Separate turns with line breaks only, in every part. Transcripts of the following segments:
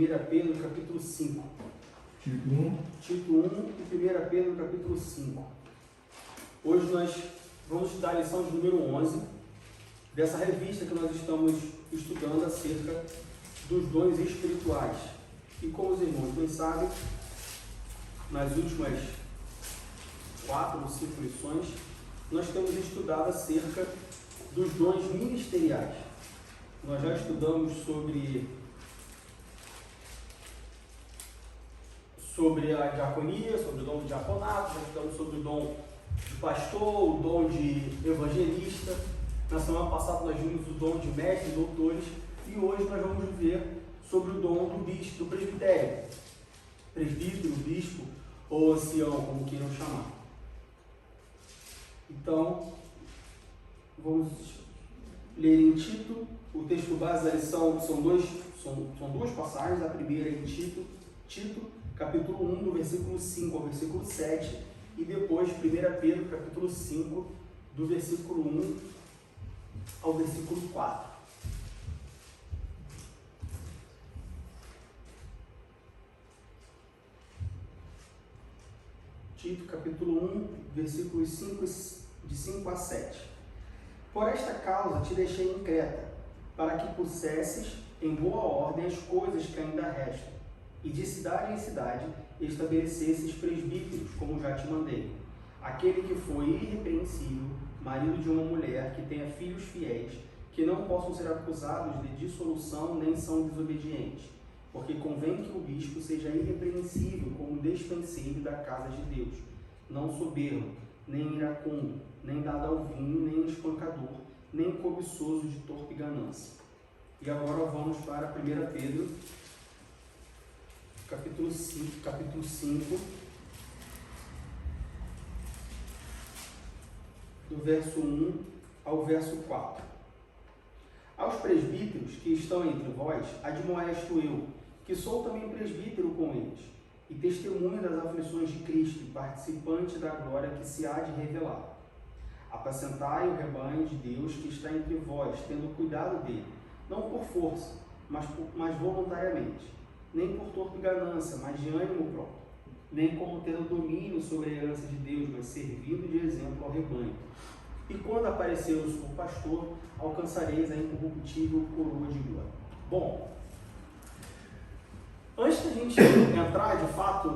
1 Pedro, capítulo 5.
Tito 1.
Tito 1 e 1 Pedro, capítulo 5. Hoje nós vamos estudar a lição de número 11 dessa revista que nós estamos estudando acerca dos dons espirituais. E como os irmãos bem sabem, nas últimas 4 ou 5 lições, nós temos estudado acerca dos dons ministeriais. Nós já estudamos sobre a diaconia, sobre o dom de diaconato, já estudamos sobre o dom de pastor, o dom de evangelista. Na semana passada nós vimos o dom de mestres e doutores, e hoje nós vamos ver sobre o dom do bispo, do presbitério. Presbítero, bispo ou ancião, como queiram chamar. Então, vamos ler em Tito. O texto base da lição são duas passagens. A primeira é em Tito, capítulo 1, do versículo 5 ao versículo 7, e depois 1 Pedro, capítulo 5, do versículo 1 ao versículo 4. Tito, capítulo 1, versículos 5 a 7. Por esta causa te deixei em Creta, para que possesses em boa ordem as coisas que ainda restam, e de cidade em cidade estabelecesses presbíteros, como já te mandei. Aquele que foi irrepreensível, marido de uma mulher que tenha filhos fiéis, que não possam ser acusados de dissolução nem são desobedientes, porque convém que o bispo seja irrepreensível como despenseiro da casa de Deus, não soberbo, nem iracundo, nem dado ao vinho, nem espancador, nem cobiçoso de torpe ganância. E agora vamos para 1 Pedro, capítulo 5, do verso 1 ao verso 4. Aos presbíteros que estão entre vós, admoesto eu, que sou também presbítero com eles, e testemunha das aflições de Cristo, e participante da glória que se há de revelar. Apacentai o rebanho de Deus que está entre vós, tendo cuidado dele, não por força, mas voluntariamente, nem por torpe ganância, mas de ânimo próprio, nem como tendo domínio sobre a herança de Deus, mas servindo de exemplo ao rebanho. E quando aparecer o pastor, alcançareis a incorruptível coroa de glória. Bom, antes da gente entrar de fato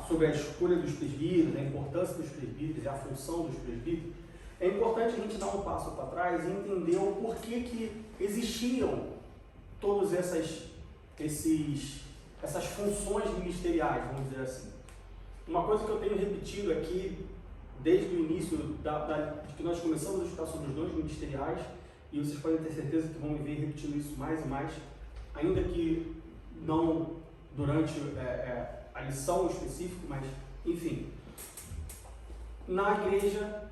sobre a escolha dos presbíteros, a importância dos presbíteros e a função dos presbíteros, é importante a gente dar um passo para trás e entender o porquê que existiam todas essas funções ministeriais, vamos dizer assim. Uma coisa que eu tenho repetido aqui desde o início de que nós começamos a estudar sobre os dons ministeriais, e vocês podem ter certeza que vão me ver repetindo isso mais e mais, ainda que não durante a lição específica, mas enfim. Na igreja,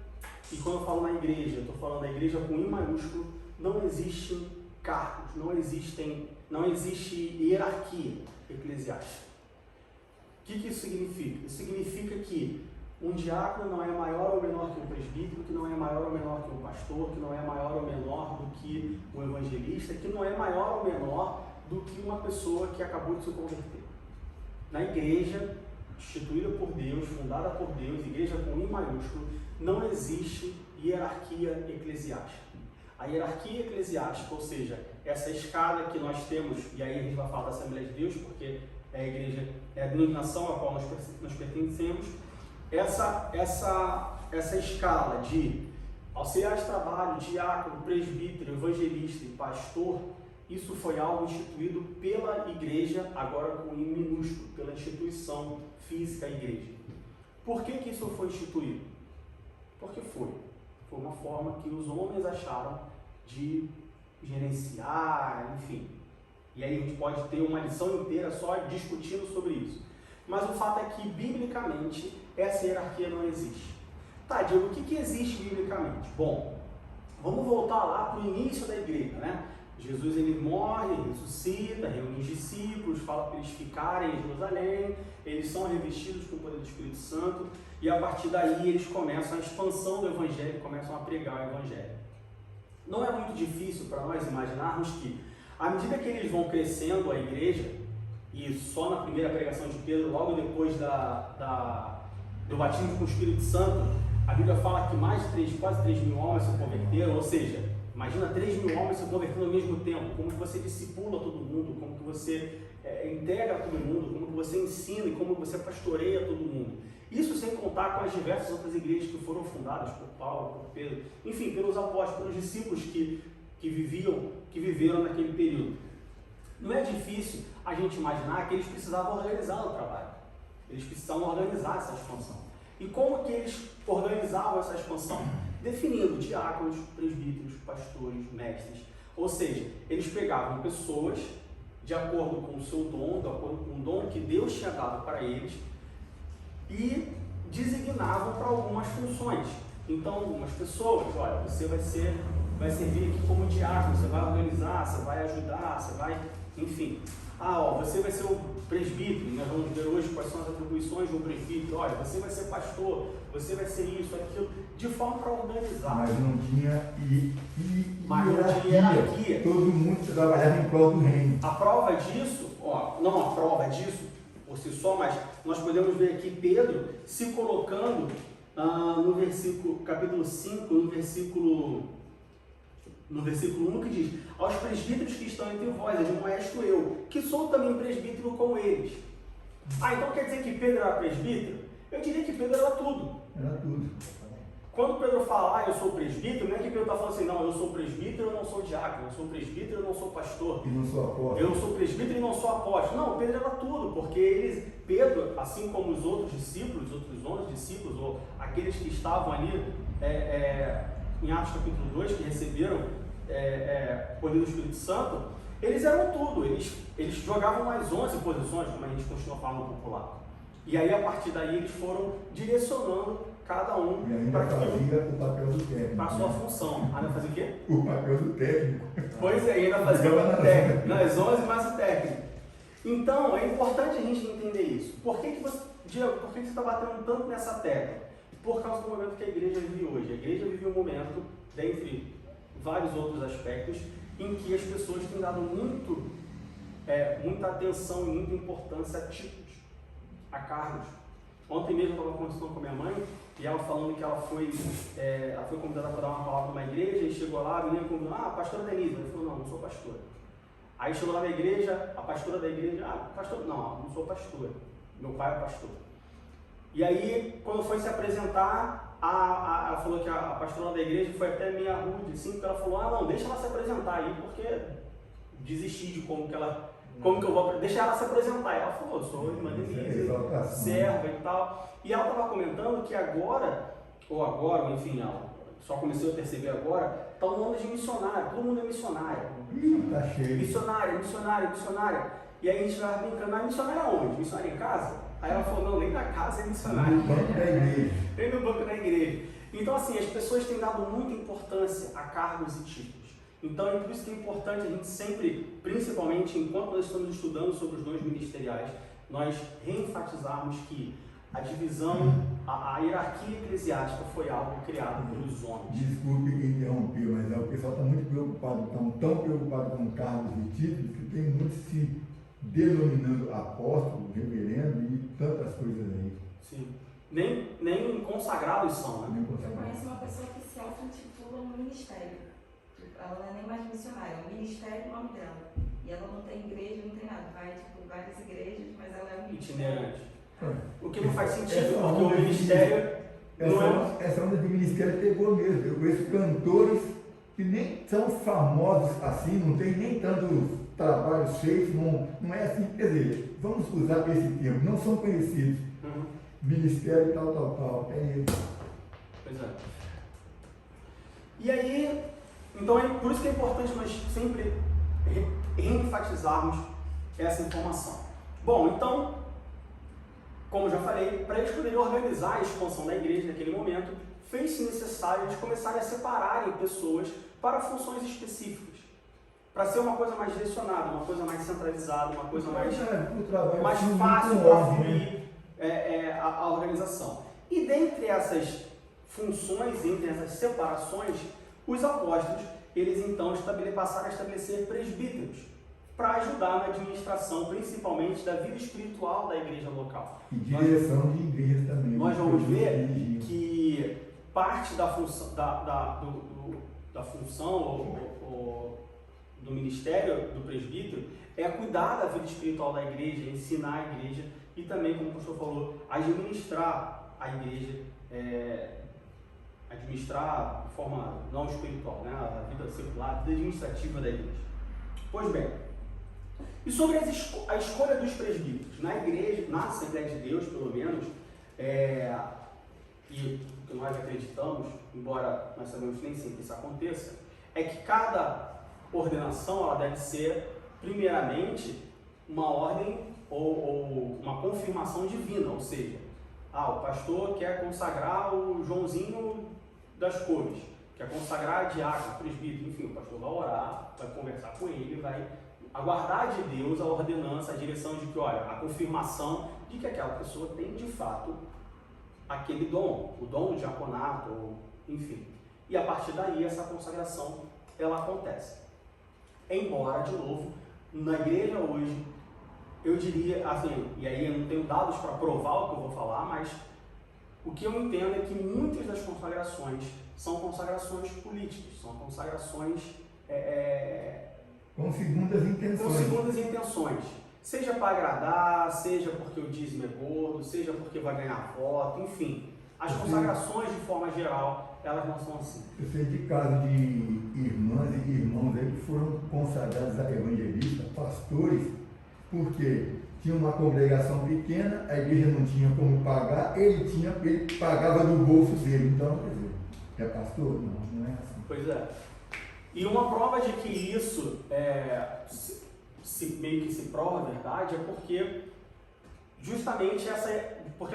e quando eu falo na igreja, eu estou falando da igreja com I maiúsculo, não existem cargos, não existe hierarquia eclesiástica. O que isso significa? Isso significa que um diácono não é maior ou menor que um presbítero, que não é maior ou menor que um pastor, que não é maior ou menor do que um evangelista, que não é maior ou menor do que uma pessoa que acabou de se converter. Na igreja, instituída por Deus, fundada por Deus, igreja com I maiúsculo, não existe hierarquia eclesiástica. A hierarquia eclesiástica, ou seja, essa escada que nós temos, e aí a gente vai falar da Assembleia de Deus, porque é a igreja, é a denominação a qual nós pertencemos, essa escala de auxiliar de trabalho, diácono, presbítero, evangelista e pastor, isso foi algo instituído pela igreja, agora com I minúsculo, pela instituição física igreja. Por que isso foi instituído? Porque foi uma forma que os homens acharam de gerenciar, enfim. E aí a gente pode ter uma lição inteira só discutindo sobre isso. Mas o fato é que, biblicamente, essa hierarquia não existe. Tá, Diego, o que existe biblicamente? Bom, vamos voltar lá para o início da igreja, né? Jesus ele morre, ressuscita, reúne os discípulos, fala para eles ficarem em Jerusalém, eles são revestidos com o poder do Espírito Santo, e a partir daí eles começam a expansão do Evangelho, começam a pregar o Evangelho. Não é muito difícil para nós imaginarmos que, à medida que eles vão crescendo a igreja, Isso, só na primeira pregação de Pedro, logo depois do batismo com o Espírito Santo, a Bíblia fala que quase 3 mil homens se converteram, ou seja, imagina 3 mil homens se convertendo ao mesmo tempo, como que você discipula todo mundo, como que você integra todo mundo, como que você ensina e como que você pastoreia todo mundo. Isso sem contar com as diversas outras igrejas que foram fundadas por Paulo, por Pedro, enfim, pelos apóstolos, pelos discípulos que viveram naquele período. Não é difícil a gente imaginar que eles precisavam organizar o trabalho, eles precisavam organizar essa expansão. E como que eles organizavam essa expansão? Definindo diáconos, presbíteros, pastores, mestres. Ou seja, eles pegavam pessoas de acordo com o seu dom, de acordo com o dom que Deus tinha dado para eles e designavam para algumas funções. Então, algumas pessoas, olha, você vai servir aqui como diácono, você vai organizar, você vai ajudar, você vai, enfim. Você vai ser o presbítero, nós vamos ver hoje quais são as atribuições do presbítero. Olha, você vai ser pastor, você vai ser isso, aquilo, de forma para organizar.
Mas não tinha hierarquia. Todo mundo trabalhava em prol do reino.
A prova disso, não a prova disso por si só, mas nós podemos ver aqui Pedro se colocando no versículo, capítulo 5, no versículo 1, que diz: aos presbíteros que estão entre vós, admoesto eu, que sou também presbítero com eles. Então quer dizer que Pedro era presbítero? Eu diria que Pedro era tudo.
Era tudo.
Quando Pedro fala, eu sou presbítero, não é que Pedro está falando assim, não, eu sou presbítero, eu não sou diácono, eu sou presbítero, eu não sou pastor.
E não sou apóstolo.
Eu sou presbítero e não sou apóstolo. Não, Pedro era tudo, porque Pedro, assim como os outros discípulos, os outros 11 discípulos, ou aqueles que estavam ali em Atos capítulo 2, que receberam o poder do Espírito Santo, eles eram tudo, eles jogavam as 11 posições, como a gente continua falando popular. E aí, a partir daí, eles foram direcionando cada um
para o papel do técnico.
Para a sua função. Ainda fazia o quê?
O papel do técnico.
Pois é, ainda fazia o papel do técnico. Nas 11 mais o técnico. Então, é importante a gente entender isso. Por que você está batendo tanto nessa tecla? Por causa do momento que a igreja vive hoje. A igreja vive um momento, dentre vários outros aspectos, em que as pessoas têm dado muita atenção e muita importância a títulos, a cargos. Ontem mesmo eu estava conversando com minha mãe e ela falando que ela foi convidada para dar uma palavra numa igreja e chegou lá, a menina convidou, pastora Denise. Ela falou, não sou pastora. Aí chegou lá na igreja, a pastora da igreja, pastor, não sou pastora, meu pai é pastor. E aí, quando foi se apresentar, ela falou que a pastora da igreja foi até meio rude, assim, porque ela falou, não, deixa ela se apresentar aí, porque desisti de como que eu vou, deixa ela se apresentar. E ela falou, sou irmã Denise, serva e tal. E ela estava comentando que agora, enfim, só comecei a perceber agora, está um ano de missionário, todo mundo é missionário.
Tá cheio.
Missionária. E aí a gente vai brincando, mas missionária aonde? Missionária em casa? Aí ela falou, não, nem na casa é missionária.
No banco da igreja.
Nem no banco da igreja. Então, assim, as pessoas têm dado muita importância a cargos e títulos. Então, é por isso que é importante a gente sempre, principalmente enquanto nós estamos estudando sobre os dons ministeriais, nós reenfatizarmos que a divisão, a hierarquia eclesiástica foi algo criado pelos homens.
Desculpe interromper, mas o pessoal está muito preocupado, tão preocupado com cargos e títulos, que tem muitos se denominando apóstolo, reverendo e tantas coisas aí.
Sim. Nem consagrados são, né?
Eu conheço uma pessoa que se auto-intitula no ministério. Ela não é nem mais missionária, é o ministério o nome dela. E ela não tem igreja, não tem nada. Vai, várias igrejas, mas ela é um
itinerante. O que não faz sentido, porque o ministério não é...
Essa onda de ministério pegou mesmo. Eu conheço cantores que nem são famosos assim, não tem nem tantos trabalhos feitos, não é assim. Quer dizer, vamos usar esse termo, não são conhecidos. Ministério tal. É ele.
Pois é. E aí, então é por isso que é importante nós sempre reenfatizarmos essa informação. Bom, então, como eu já falei, para eles poderem organizar a expansão da igreja naquele momento, fez-se necessário eles começarem a separarem pessoas para funções específicas, para ser uma coisa mais direcionada, uma coisa mais centralizada, uma coisa mais fácil para fluir a organização. E dentre essas funções, entre essas separações, os apóstolos, eles então passaram a estabelecer presbíteros. para ajudar na administração, principalmente da vida espiritual da igreja local.
E direção de igreja também.
Nós vamos ver que parte da função, da função ou do ministério do presbítero é cuidar da vida espiritual da igreja, ensinar a igreja e também, como o pastor falou, administrar a igreja, administrar de forma não espiritual, né? A vida secular, a vida administrativa da igreja. Pois bem, e sobre a escolha dos presbíteros, na igreja, na Assembleia de Deus, pelo menos, e o que nós acreditamos, embora nós sabemos que nem sempre isso aconteça, é que cada ordenação ela deve ser, primeiramente, uma ordem ou uma confirmação divina, ou seja, o pastor quer consagrar o Joãozinho das Cores, quer consagrar diácono, presbítero, enfim, o pastor vai orar, vai conversar com ele, vai aguardar de Deus a ordenança, a direção de que, olha, a confirmação de que aquela pessoa tem de fato aquele dom, o dom do diaconato, enfim. E a partir daí essa consagração ela acontece. Embora, de novo, na igreja hoje, eu diria, assim, e aí eu não tenho dados para provar o que eu vou falar, mas o que eu entendo é que muitas das consagrações são consagrações políticas, são consagrações
com segundas intenções.
Com segundas intenções. Seja para agradar, seja porque o dízimo é gordo, seja porque vai ganhar voto, enfim. As consagrações, de forma geral, elas não são assim.
Eu sei de casos de irmãs e irmãos aí que foram consagrados a evangelistas, pastores, porque tinha uma congregação pequena, a igreja não tinha como pagar, ele pagava do bolso dele. Então, quer dizer, é pastor? Não é assim.
Pois é. E uma prova de que isso meio que se prova a verdade é porque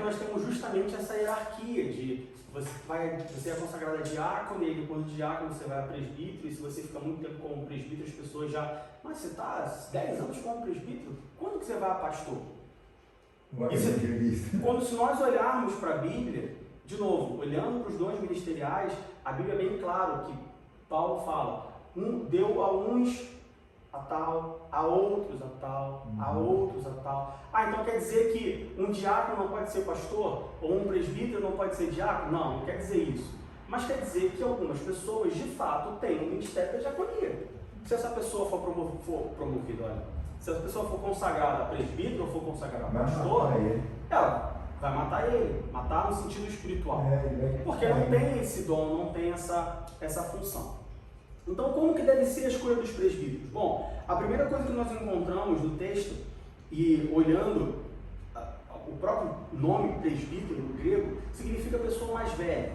nós temos justamente essa hierarquia de você é consagrado a diácono e depois do diácono você vai a presbítero, e se você fica muito tempo como presbítero, as pessoas mas você está 10 anos como presbítero, quando que você vai a pastor? Se nós olharmos para a Bíblia, de novo, olhando para os dons ministeriais, a Bíblia é bem claro que Paulo fala, deu a uns a tal, a outros a tal, a outros a tal. Então quer dizer que um diácono não pode ser pastor? Ou um presbítero não pode ser diácono? Não quer dizer isso. Mas quer dizer que algumas pessoas, de fato, têm um ministério da diaconia. Se essa pessoa for promovida, se essa pessoa for consagrada a presbítero ou for consagrada a pastor, ela vai matar ele. Matar no sentido espiritual. Porque não tem esse dom, não tem essa função. Então, como que deve ser a escolha dos presbíteros? Bom, a primeira coisa que nós encontramos no texto, e olhando o próprio nome presbítero no grego, significa pessoa mais velha.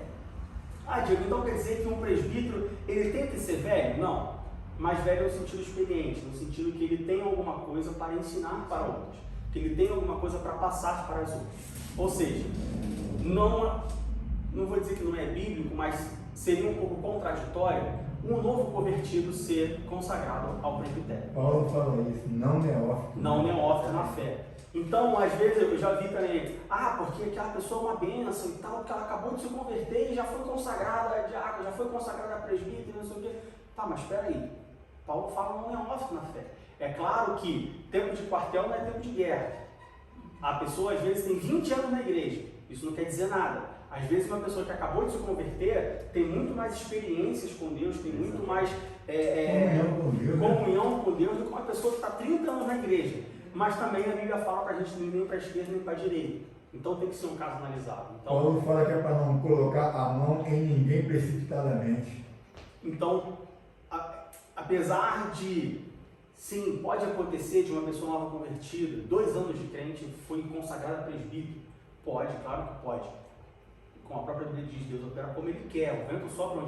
Diego, então quer dizer que um presbítero, ele tem que ser velho? Não. Mais velho no sentido experiente, no sentido que ele tem alguma coisa para ensinar para outros, que ele tem alguma coisa para passar para as outras. Ou seja, não vou dizer que não é bíblico, mas seria um pouco contraditório um novo convertido ser consagrado ao presbitério.
Paulo fala isso, não neófito.
Não neófito na fé. Então, às vezes, eu já vi também, porque aquela pessoa é uma bênção e tal, porque ela acabou de se converter e já foi consagrada a diácono, já foi consagrada a presbítero, não sei o quê. Mas espera aí, Paulo fala não neófito na fé. É claro que tempo de quartel não é tempo de guerra. A pessoa, às vezes, tem 20 anos na igreja, isso não quer dizer nada. Às vezes uma pessoa que acabou de se converter tem muito mais experiências com Deus, tem muito mais comunhão com Deus do que uma pessoa que está 30 anos na igreja. Mas também a Bíblia fala para a gente não ir nem para a esquerda nem para a direita. Então tem que ser um caso analisado. Então,
Paulo fala que é para não colocar a mão em ninguém precipitadamente.
Então, apesar de, sim, pode acontecer de uma pessoa nova convertida, 2 anos de crente, foi consagrada a presbítero. Pode, claro que pode. Com a própria Bíblia diz, Deus opera como Ele quer, o vento sopra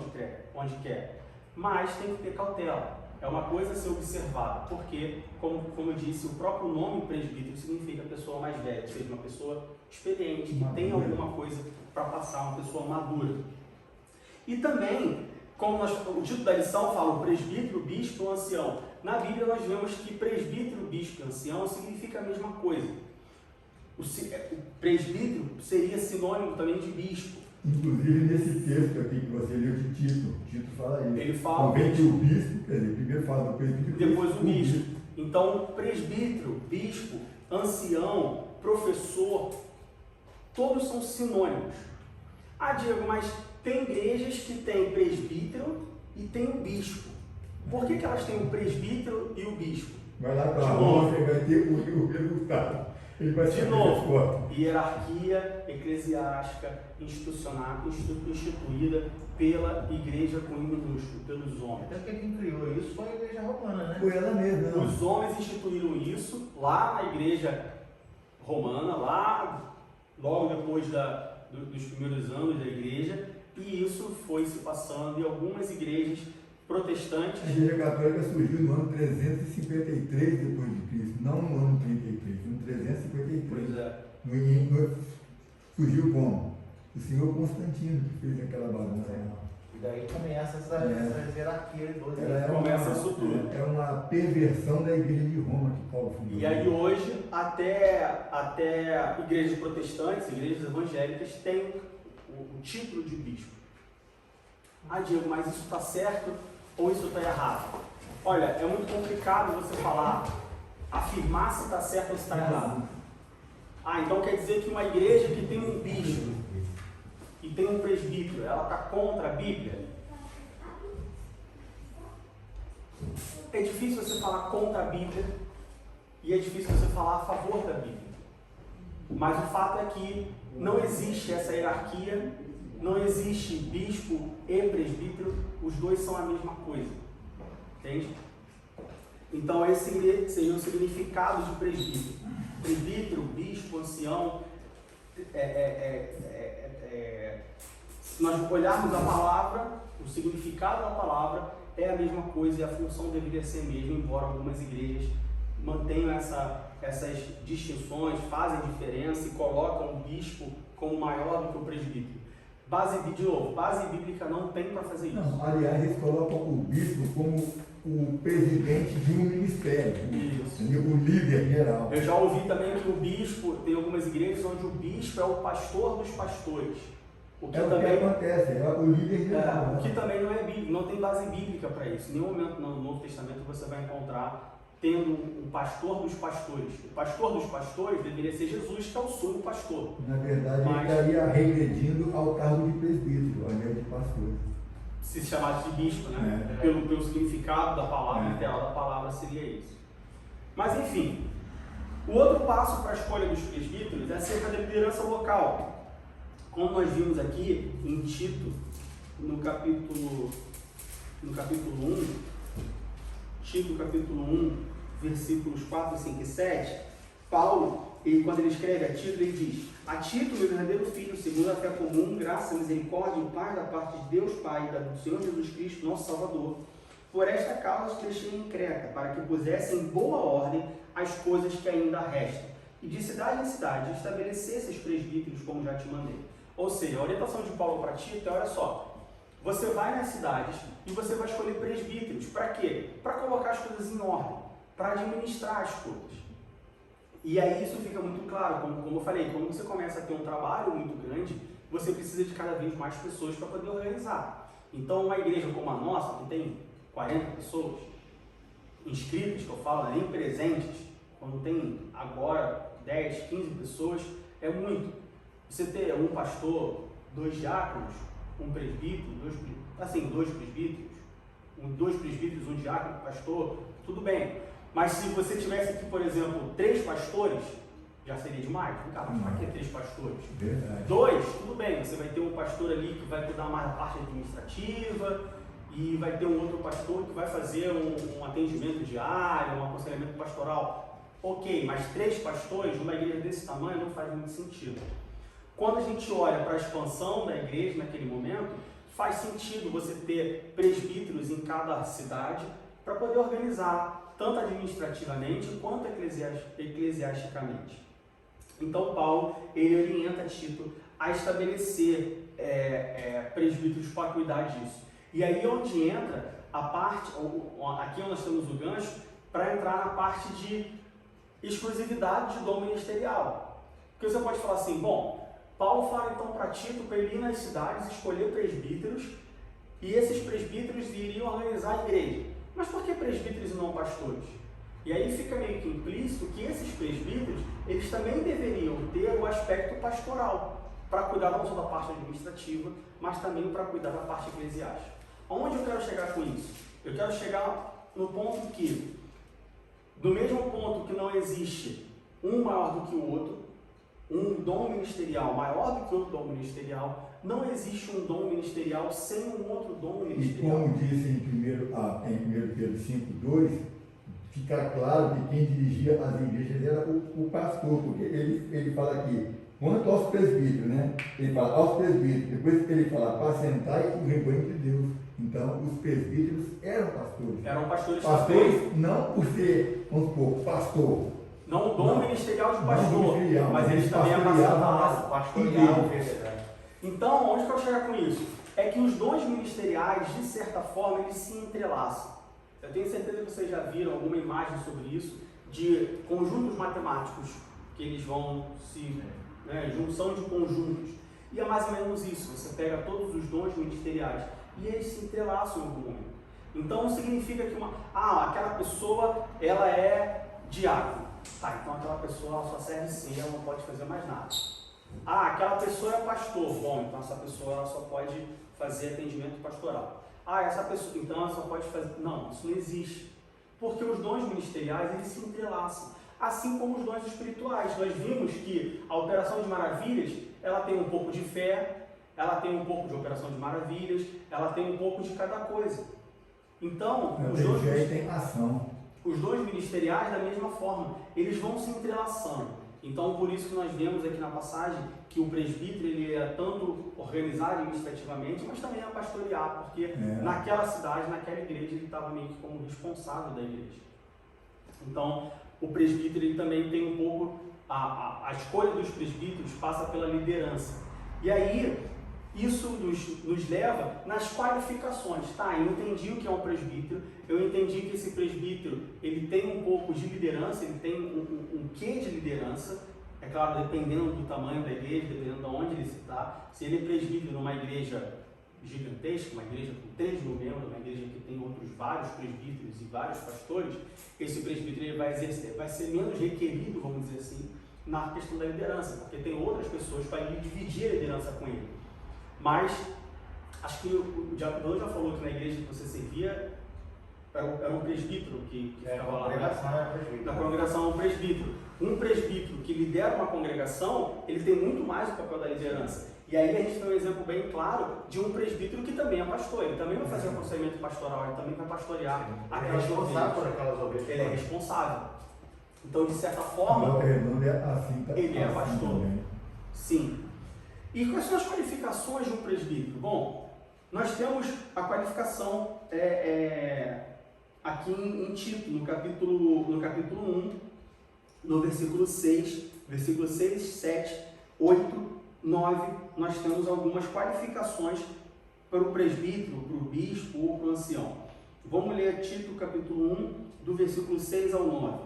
onde quer. Mas tem que ter cautela. É uma coisa a ser observada, porque, como eu disse, o próprio nome presbítero significa pessoa mais velha, ou seja, uma pessoa experiente, que tem alguma coisa para passar, uma pessoa madura. E também, como o título da lição fala, o presbítero, bispo ou ancião. Na Bíblia nós vemos que presbítero, bispo e ancião significa a mesma coisa. O presbítero seria sinônimo também de bispo.
Inclusive nesse texto aqui que você leu de Tito fala isso.
Ele fala
que o bispo, quer dizer, primeiro fala do presbítero,
depois o bispo. Então, presbítero, bispo, ancião, professor, todos são sinônimos. Ah, Diego, mas tem igrejas que têm presbítero e tem o bispo. Por que elas têm o presbítero e o bispo?
Vai lá para a Roma, você vai ter o resultado. Ele vai
De novo, hierarquia eclesiástica instituída pela igreja com I minúsculo, pelos homens.
Até que quem criou isso foi a igreja romana, né?
Foi ela mesma. Não.
Os homens instituíram isso lá na igreja romana, lá logo depois dos primeiros anos da igreja, e isso foi se passando em algumas igrejas protestantes.
A igreja católica surgiu no ano 353 depois de Cristo, não no ano 33, no 353.
Pois é.
Surgiu como? O senhor Constantino que fez aquela bagunça.
E daí começa essa hierarquia toda.
Começa isso tudo.
É uma perversão da igreja de Roma que Paulo fundou.
E aí hoje, até igrejas protestantes, igrejas evangélicas, têm o título de bispo. Ah, Diego, mas isso está certo ou isso está errado? Olha, é muito complicado você afirmar se está certo ou se está errado. Ah, então quer dizer que uma igreja que tem um bispo e tem um presbítero, ela está contra a Bíblia? É difícil você falar contra a Bíblia e é difícil você falar a favor da Bíblia. Mas o fato é que não existe essa hierarquia, não existe bispo e presbítero, os dois são a mesma coisa. Entende? Então esse seria o significado de presbítero. Presbítero, bispo, ancião, se nós olharmos a palavra, o significado da palavra é a mesma coisa e a função deveria ser a mesma, embora algumas igrejas mantenham essas distinções, fazem diferença e colocam o bispo como maior do que o presbítero. Base bíblica não tem para fazer isso.
Não, aliás, eles colocam o bispo como o presidente de um ministério, o líder geral.
Eu já ouvi também que o bispo, tem algumas igrejas onde o bispo é o pastor dos pastores. O que
acontece, é o líder geral.
O que também não é bíblico, não tem base bíblica para isso. Em nenhum momento no Novo Testamento você vai encontrar tendo o pastor dos pastores. O pastor dos pastores deveria ser Jesus, que é o sumo pastor.
Na verdade, ele estaria regredindo ao cargo de presbítero, ao invés de pastor.
Se chamasse de bispo, né? Pelo significado da palavra, literal da palavra seria isso. Mas enfim, o outro passo para a escolha dos presbíteros é acerca da liderança local. Como nós vimos aqui em Tito, no capítulo 1, Tito capítulo 1, versículos 4, 5 e 7, Paulo, quando ele escreve a Tito, ele diz: a Tito, meu verdadeiro filho, segundo a fé comum, graça, misericórdia e paz da parte de Deus Pai e do Senhor Jesus Cristo, nosso Salvador, por esta causa te deixei em Creta, para que pusesse em boa ordem as coisas que ainda restam, e de cidade em cidade estabelecesse os presbíteros, como já te mandei. Ou seja, a orientação de Paulo para Tito é: olha só, você vai nas cidades e você vai escolher presbíteros. Para quê? Para colocar as coisas em ordem, para administrar as coisas. E aí isso fica muito claro, como eu falei, quando você começa a ter um trabalho muito grande, você precisa de cada vez mais pessoas para poder organizar. Então uma igreja como a nossa, que tem 40 pessoas inscritas, que eu falo, nem presentes, quando tem agora 10, 15 pessoas, é muito. Você ter um pastor, 2 diáconos, um presbítero, dois presbíteros, um diácono, um pastor, tudo bem. Mas se você tivesse aqui, por exemplo, 3 pastores, já seria demais. Cara, para que 3 pastores?
Verdade.
2, tudo bem, você vai ter um pastor ali que vai cuidar mais da parte administrativa e vai ter um outro pastor que vai fazer um atendimento diário, um aconselhamento pastoral. Ok, mas 3 pastores numa igreja desse tamanho não faz muito sentido. Quando a gente olha para a expansão da igreja naquele momento, faz sentido você ter presbíteros em cada cidade para poder organizar tanto administrativamente quanto eclesiasticamente. Então Paulo, ele orienta Tito a estabelecer presbíteros para cuidar disso. E aí onde entra a parte, aqui nós temos o gancho, para entrar na parte de exclusividade de dom ministerial. Porque você pode falar assim, bom, Paulo fala então para Tito para ele ir nas cidades, escolher presbíteros, e esses presbíteros iriam organizar a igreja. Mas por que presbíteros e não pastores? E aí fica meio que implícito que esses presbíteros, eles também deveriam ter o aspecto pastoral, para cuidar não só da parte administrativa, mas também para cuidar da parte eclesiástica. Aonde eu quero chegar com isso? Eu quero chegar no ponto que, do mesmo ponto que não existe um maior do que o outro, um dom ministerial maior do que outro dom ministerial, não existe um dom ministerial sem um outro dom ministerial.
E como disse em 1 Pedro 5,2, fica claro que quem dirigia as igrejas era o pastor, porque ele fala aqui, quanto aos presbíteros, né? Ele fala aos presbíteros, depois ele fala, apacentai o rebanho de Deus. Então, os presbíteros eram pastores.
Eram pastores.
Pastores não por ser, vamos supor, pastor.
Não o dom ministerial de
Não
pastor,
ministerial,
mas eles também
pastoreavam
apacentavam.
igrejas.
Então, onde que eu chegar com isso? É que os dons ministeriais, de certa forma, eles se entrelaçam. Eu tenho certeza que vocês já viram alguma imagem sobre isso, de conjuntos matemáticos, que eles vão se... junção de conjuntos. E é mais ou menos isso, você pega todos os dons ministeriais e eles se entrelaçam em algum momento. Então, significa que aquela pessoa, ela é diácono. Tá, então aquela pessoa ela só serve sim, ela não pode fazer mais nada. Aquela pessoa é pastor. Bom, então essa pessoa ela só pode fazer atendimento pastoral. Essa pessoa, então ela só pode fazer... Não, isso não existe. Porque os dons ministeriais, eles se entrelaçam. Assim como os dons espirituais. Nós vimos que a operação de maravilhas, ela tem um pouco de fé, ela tem um pouco de operação de maravilhas, ela tem um pouco de cada coisa. Então, os dons ministeriais, da mesma forma, eles vão se entrelaçando. Então, por isso que nós vemos aqui na passagem que o presbítero ele é tanto organizar administrativamente, mas também a pastorear, porque naquela cidade, naquela igreja, ele estava meio que como responsável da igreja. Então, o presbítero ele também tem um pouco, a escolha dos presbíteros passa pela liderança. E aí, isso nos leva nas qualificações. Tá, eu entendi o que é um presbítero, eu entendi que esse presbítero ele tem um pouco de liderança, ele tem um quê de liderança, é claro, dependendo do tamanho da igreja, dependendo de onde ele está. Se ele é presbítero numa igreja gigantesca, uma igreja com 3 mil membros, uma igreja que tem outros vários presbíteros e vários pastores, esse presbítero ele vai ser menos requerido, vamos dizer assim, na questão da liderança, porque tem outras pessoas para ele dividir a liderança com ele. Mas, acho que o Diácono já falou que na igreja que você servia, era um presbítero que ficava lá. Na congregação é um presbítero. Um presbítero que lidera uma congregação, ele tem muito mais o papel da liderança. E aí a gente tem um exemplo bem claro de um presbítero que também é pastor. Ele também vai fazer aconselhamento pastoral, ele também vai pastorear aquelas ovelhas. Ele é responsável por aquelas ovelhas. Ele é responsável. Então, de certa forma, ele é pastor. Sim. E quais são as qualificações de um presbítero? Bom, nós temos a qualificação aqui em Tito, no capítulo 1, no versículo 6, 7, 8, 9, nós temos algumas qualificações para o presbítero, para o bispo ou para o ancião. Vamos ler Tito, capítulo 1, do versículo 6 ao 9.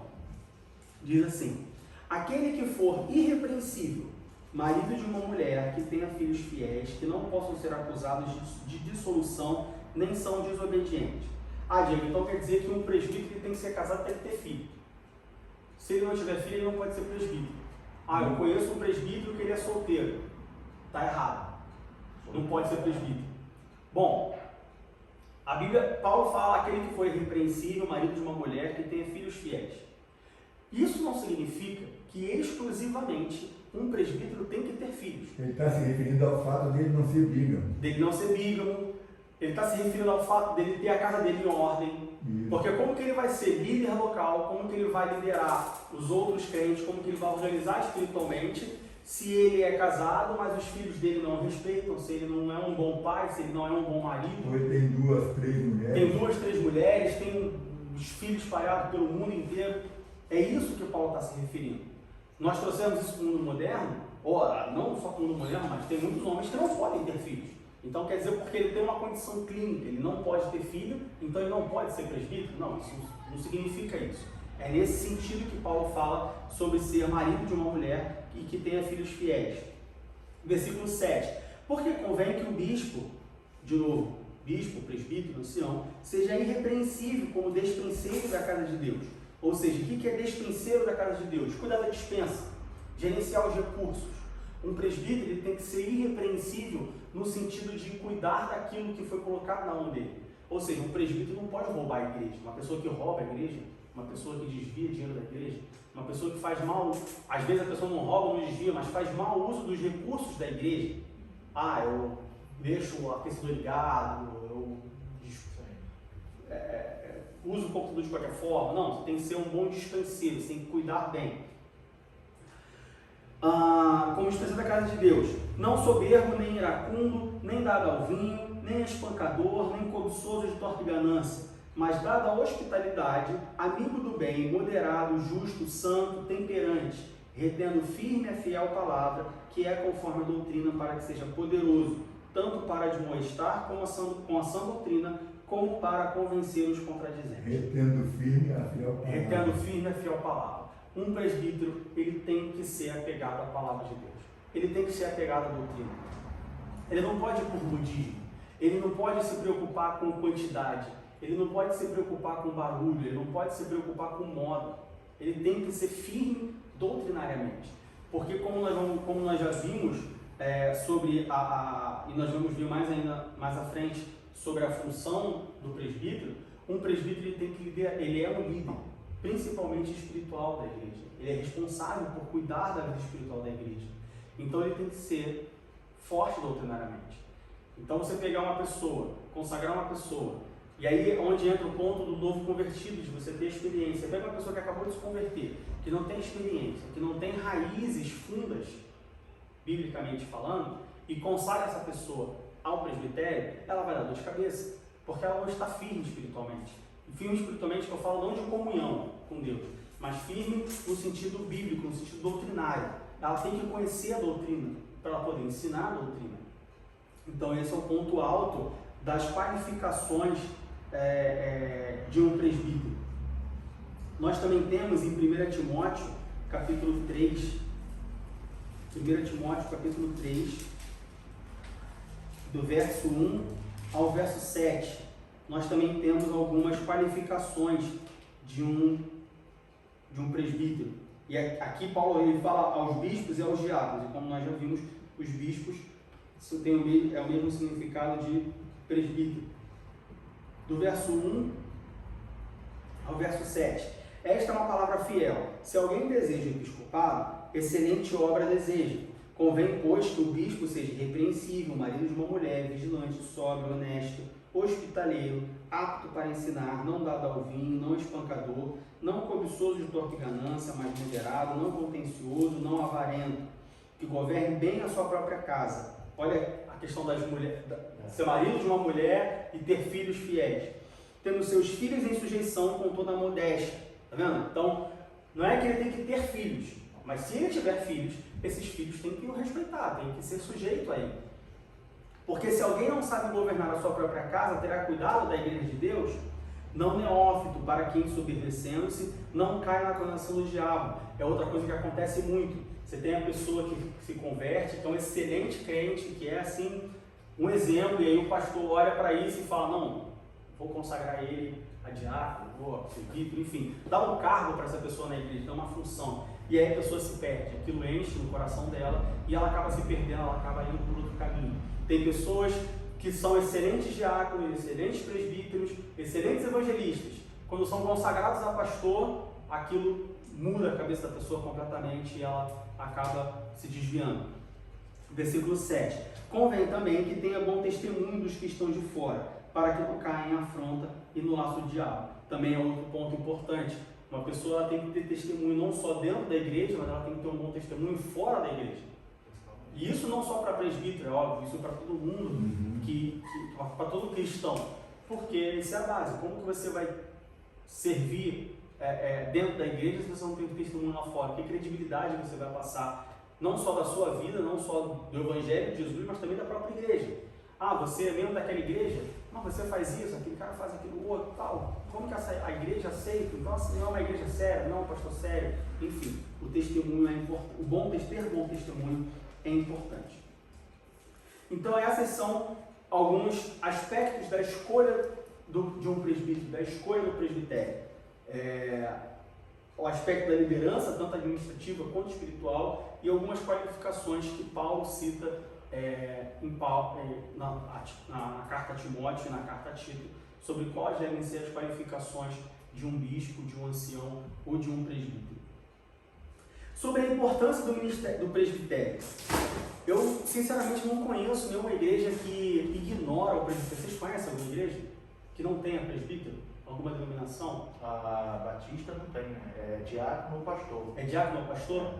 Diz assim: aquele que for irrepreensível, marido de uma mulher que tenha filhos fiéis, que não possam ser acusados de dissolução, nem são desobedientes. Diego, então quer dizer que um presbítero tem que ser casado, tem que ter filho. Se ele não tiver filho, ele não pode ser presbítero. Eu conheço um presbítero que ele é solteiro. Está errado. Não pode ser presbítero. Bom, a Bíblia, Paulo fala aquele que foi irrepreensível, marido de uma mulher que tenha filhos fiéis. Isso não significa que exclusivamente um presbítero tem que ter filhos.
Ele está se referindo ao fato dele não ser bígamo.
Ele está se referindo ao fato dele ter a casa dele em ordem. Isso. Porque como que ele vai ser líder local, como que ele vai liderar os outros crentes, como que ele vai organizar espiritualmente, se ele é casado, mas os filhos dele não respeitam, se ele não é um bom pai, se ele não é um bom marido.
Ou ele tem 2, 3 mulheres.
Tem 2, 3 mulheres, tem os filhos espalhados pelo mundo inteiro. É isso que Paulo está se referindo. Nós trouxemos isso para o mundo moderno, não só para o mundo moderno, mas tem muitos homens que não podem ter filhos. Então quer dizer, porque ele tem uma condição clínica, ele não pode ter filho, então ele não pode ser presbítero? Não, isso não significa isso. É nesse sentido que Paulo fala sobre ser marido de uma mulher e que tenha filhos fiéis. Versículo 7. Porque convém que o bispo, de novo, bispo, presbítero, ancião, seja irrepreensível como despenseiro da casa de Deus, Ou seja, o que é despenseiro da casa de Deus? Cuidar da despensa, gerenciar os recursos. Um presbítero ele tem que ser irrepreensível no sentido de cuidar daquilo que foi colocado na mão dele. Ou seja, um presbítero não pode roubar a igreja. Uma pessoa que rouba a igreja, uma pessoa que desvia dinheiro da igreja, uma pessoa que faz mal, às vezes a pessoa não rouba, não desvia, mas faz mau uso dos recursos da igreja. Eu deixo o aquecedor ligado, eu uso o computador de qualquer forma. Não, você tem que ser um bom despenseiro, você tem que cuidar bem. Como dispenseiro da casa de Deus, não soberbo, nem iracundo, nem dado ao vinho, nem espancador, nem cobiçoso de torpe ganância, mas dado à hospitalidade, amigo do bem, moderado, justo, santo, temperante, retendo firme a fiel palavra, que é conforme a doutrina, para que seja poderoso, tanto para admoestar com a sã doutrina, como para convencer os contradizentes.
Retendo firme a fiel palavra.
Retendo firme a fiel palavra. Um presbítero, ele tem que ser apegado à palavra de Deus. Ele tem que ser apegado à doutrina. Ele não pode ir por budismo. Ele não pode se preocupar com quantidade. Ele não pode se preocupar com barulho. Ele não pode se preocupar com moda. Ele tem que ser firme doutrinariamente. Porque como nós já vimos sobre e nós vamos ver mais à frente sobre a função do presbítero, um presbítero ele é um líder, principalmente espiritual da igreja. Ele é responsável por cuidar da vida espiritual da igreja. Então ele tem que ser forte doutrinariamente. Então você pegar uma pessoa, consagrar uma pessoa, e aí é onde entra o ponto do novo convertido, de você ter experiência. Pega uma pessoa que acabou de se converter, que não tem experiência, que não tem raízes fundas, biblicamente falando, e consagra essa pessoa ao presbitério, ela vai dar dor de cabeça, porque ela não está firme espiritualmente. E firme espiritualmente que eu falo não de comunhão com Deus, mas firme no sentido bíblico, no sentido doutrinário. Ela tem que conhecer a doutrina para ela poder ensinar a doutrina. Então esse é o ponto alto das qualificações de um presbítero. Nós também temos em 1 Timóteo, capítulo 3, 1 Timóteo, capítulo 3, do verso 1 ao verso 7, nós também temos algumas qualificações de um presbítero. E aqui Paulo ele fala aos bispos e aos diáconos, e como nós já vimos, os bispos é o mesmo significado de presbítero. Do verso 1 ao verso 7. Esta é uma palavra fiel. Se alguém deseja episcopado, excelente obra deseja. Convém, pois, que o bispo seja irrepreensível, marido de uma mulher, vigilante, sóbrio, honesto, hospitaleiro, apto para ensinar, não dado ao vinho, não espancador, não cobiçoso de torpe ganância, mas moderado, não contencioso, não avarento, que governe bem a sua própria casa. Olha a questão das mulheres, ser marido de uma mulher e ter filhos fiéis, tendo seus filhos em sujeição com toda a modéstia. Tá vendo? Então, não é que ele tem que ter filhos, mas se ele tiver filhos, esses filhos têm que o respeitar, têm que ser sujeito a ele. Porque se alguém não sabe governar a sua própria casa, terá cuidado da igreja de Deus, não neófito, para que ensoberbecendo-se, não caia na condenação do diabo. É outra coisa que acontece muito. Você tem a pessoa que se converte, que é um excelente crente, que é assim, um exemplo, e aí o pastor olha para isso e fala, não, vou consagrar ele a diácono, vou a presbítero, enfim, dá um cargo para essa pessoa na igreja, dá uma função. E aí a pessoa se perde, aquilo enche no coração dela e ela acaba se perdendo, ela acaba indo por outro caminho. Tem pessoas que são excelentes diáconos, excelentes presbíteros, excelentes evangelistas. Quando são consagrados a pastor, aquilo muda a cabeça da pessoa completamente e ela acaba se desviando. Versículo 7. Convém também que tenha bom testemunho dos que estão de fora, para que não caia em afronta e no laço do diabo. Também é outro ponto importante. Uma pessoa ela tem que ter testemunho não só dentro da igreja, mas ela tem que ter um bom testemunho fora da igreja. E isso não só para presbítero, é óbvio, isso para todo mundo, para todo cristão. Porque isso é a base. Como que você vai servir dentro da igreja se você não tem testemunho lá fora? Que credibilidade você vai passar? Não só da sua vida, não só do Evangelho de Jesus, mas também da própria igreja. Ah, você é membro daquela igreja? Não, você faz isso, aquele cara faz aquilo outro, tal. Como que a igreja aceita? Nossa, não é uma igreja séria, não é um pastor sério. Enfim, o testemunho é importante. Ter bom testemunho é importante. Então, esses são alguns aspectos da escolha de um presbítero, da escolha do presbitério. o aspecto da liderança, tanto administrativa quanto espiritual, e algumas qualificações que Paulo cita na carta a Timóteo e na carta a Tito, sobre quais devem ser as qualificações de um bispo, de um ancião ou de um presbítero. Sobre a importância do presbitério. Eu, sinceramente, não conheço nenhuma igreja que ignora o presbitério. Vocês conhecem alguma igreja que não tenha presbítero? Alguma denominação?
A Batista não tem, né? É diácono ou pastor.
É diácono ou pastor?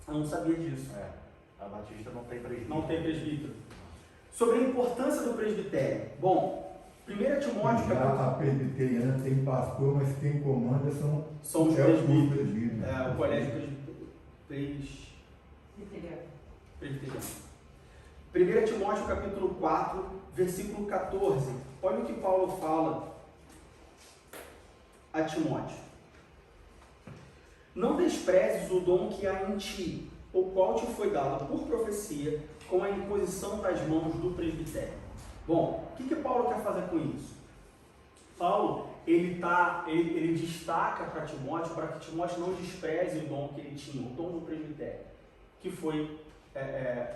Eu não sabia disso.
A Batista não tem presbítero.
Não tem presbítero. Sobre a importância do presbitério. Bom, 1 Timóteo...
Já a presbiteriana tem pastor, mas quem comanda são
os presbíteros.
presbíteros.
O colégio presbiteriano. 1 Timóteo capítulo 4, versículo 14. Olha o que Paulo fala a Timóteo. Não desprezes o dom que há em ti, o qual te foi dado por profecia, com a imposição das mãos do presbitério. Bom, o que Paulo quer fazer com isso? Paulo, ele destaca para Timóteo, para que Timóteo não despreze o dom que ele tinha, o dom do presbitério, que foi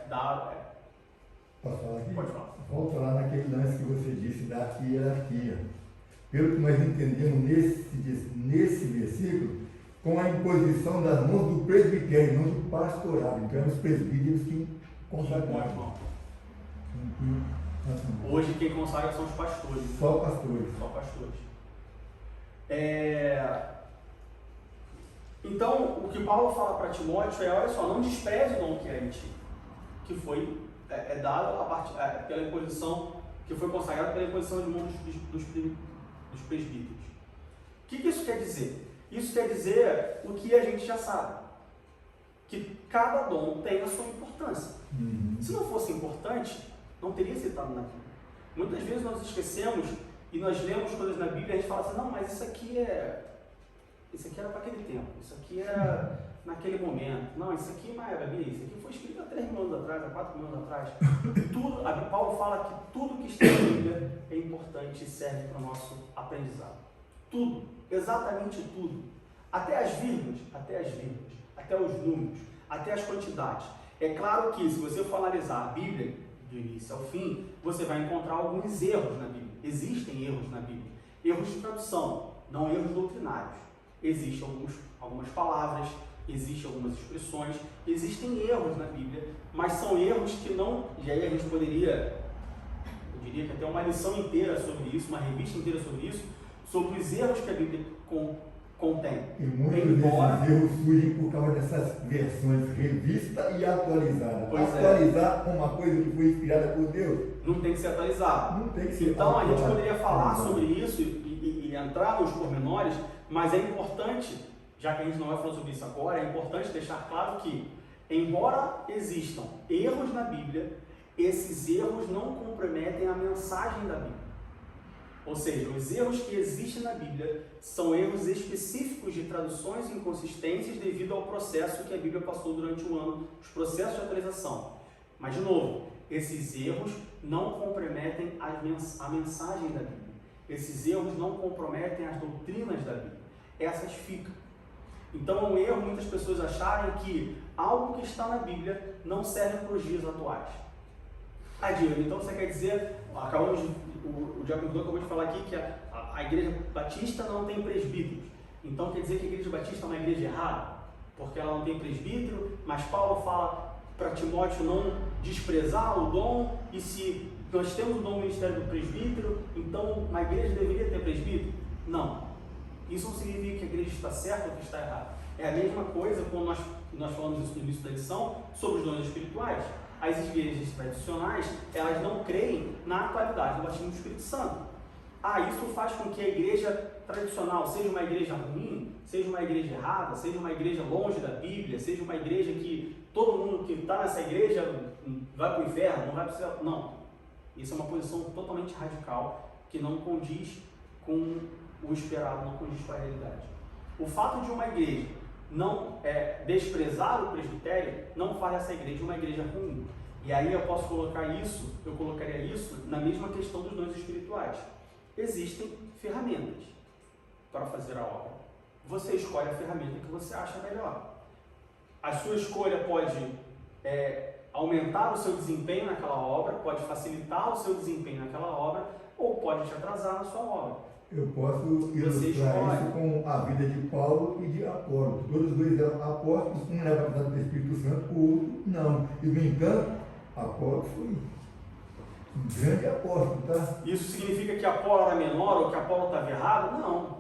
dado.
Posso falar aqui?
Pode falar.
Volta lá naquele lance que você disse da hierarquia. Pelo que nós entendemos nesse versículo, com a imposição das mãos do presbitério, não do pastorado. Então, eram os presbíteros que consagravam.
Hoje quem consagra são os pastores.
Só pastores.
Só pastores. Então, o que Paulo fala para Timóteo é, olha só, não despreze o dom que é em ti, que foi dado pela imposição, que foi consagrado pela imposição de mão dos presbíteros. O que isso quer dizer? Isso quer dizer o que a gente já sabe, que cada dom tem a sua importância. Se não fosse importante, não teria sido citado na Bíblia. Muitas vezes nós esquecemos e nós lemos coisas na Bíblia e a gente fala assim, não, mas isso aqui era para aquele tempo, isso aqui era naquele momento, não, isso aqui não era Bíblia, isso aqui foi escrito há 3 mil anos atrás, há 4 mil anos atrás. Paulo fala que tudo que está na Bíblia é importante e serve para o nosso aprendizado. Tudo, exatamente tudo. Até as vírgulas, até os números, até as quantidades. É claro que se você for analisar a Bíblia, do início ao fim, você vai encontrar alguns erros na Bíblia. Existem erros na Bíblia. Erros de tradução, não erros doutrinários. Existem algumas palavras, existem algumas expressões, existem erros na Bíblia, mas são erros que não... E aí a gente poderia, eu diria que até uma lição inteira sobre isso, uma revista inteira sobre isso, sobre os erros que a Bíblia contém.
E muitos desses erros surgem por causa dessas versões revista e atualizada. Atualizar uma coisa que foi inspirada por Deus.
Não tem que ser atualizado.
Não tem que ser
então
atualizado.
A gente poderia falar sobre isso e entrar nos pormenores, mas é importante, já que a gente não vai falar sobre isso agora, é importante deixar claro que, embora existam erros na Bíblia, esses erros não comprometem a mensagem da Bíblia. Ou seja, os erros que existem na Bíblia são erros específicos de traduções e inconsistências devido ao processo que a Bíblia passou durante o ano, os processos de atualização. Mas, de novo, esses erros não comprometem a mensagem da Bíblia. Esses erros não comprometem as doutrinas da Bíblia. Essas ficam. Então, é um erro muitas pessoas acharem que algo que está na Bíblia não serve para os dias atuais. Diego, então você quer dizer, o Diácono acabou de falar aqui que a Igreja Batista não tem presbíteros. Então quer dizer que a Igreja Batista é uma igreja errada? Porque ela não tem presbítero, mas Paulo fala para Timóteo não desprezar o dom, e se nós temos o dom do ministério do presbítero, então a igreja deveria ter presbítero? Não. Isso não significa que a igreja está certa ou que está errada. É a mesma coisa quando nós falamos isso no início da lição sobre os dons espirituais. As igrejas tradicionais, elas não creem na atualidade do batismo do Espírito Santo. Isso faz com que a igreja tradicional seja uma igreja ruim, seja uma igreja errada, seja uma igreja longe da Bíblia, seja uma igreja que todo mundo que está nessa igreja vai para o inferno, não vai para o céu. Não. Isso é uma posição totalmente radical, que não condiz com o esperado, não condiz com a realidade. O fato de uma igreja não desprezar o presbitério não faz essa igreja uma igreja ruim. E aí eu colocaria isso na mesma questão dos dons espirituais. Existem ferramentas para fazer a obra. você escolhe a ferramenta que você acha melhor. A sua escolha pode aumentar o seu desempenho naquela obra, pode facilitar o seu desempenho naquela obra, ou pode te atrasar na sua obra.
Eu posso ilustrar isso com a vida de Paulo e de Apolo. Todos os dois eram apóstolos, um era batizado pelo Espírito Santo, o outro não. E, no entanto, Apolo foi um grande apóstolo, tá?
Isso significa que Apolo era menor ou que Apolo estava errado? Não.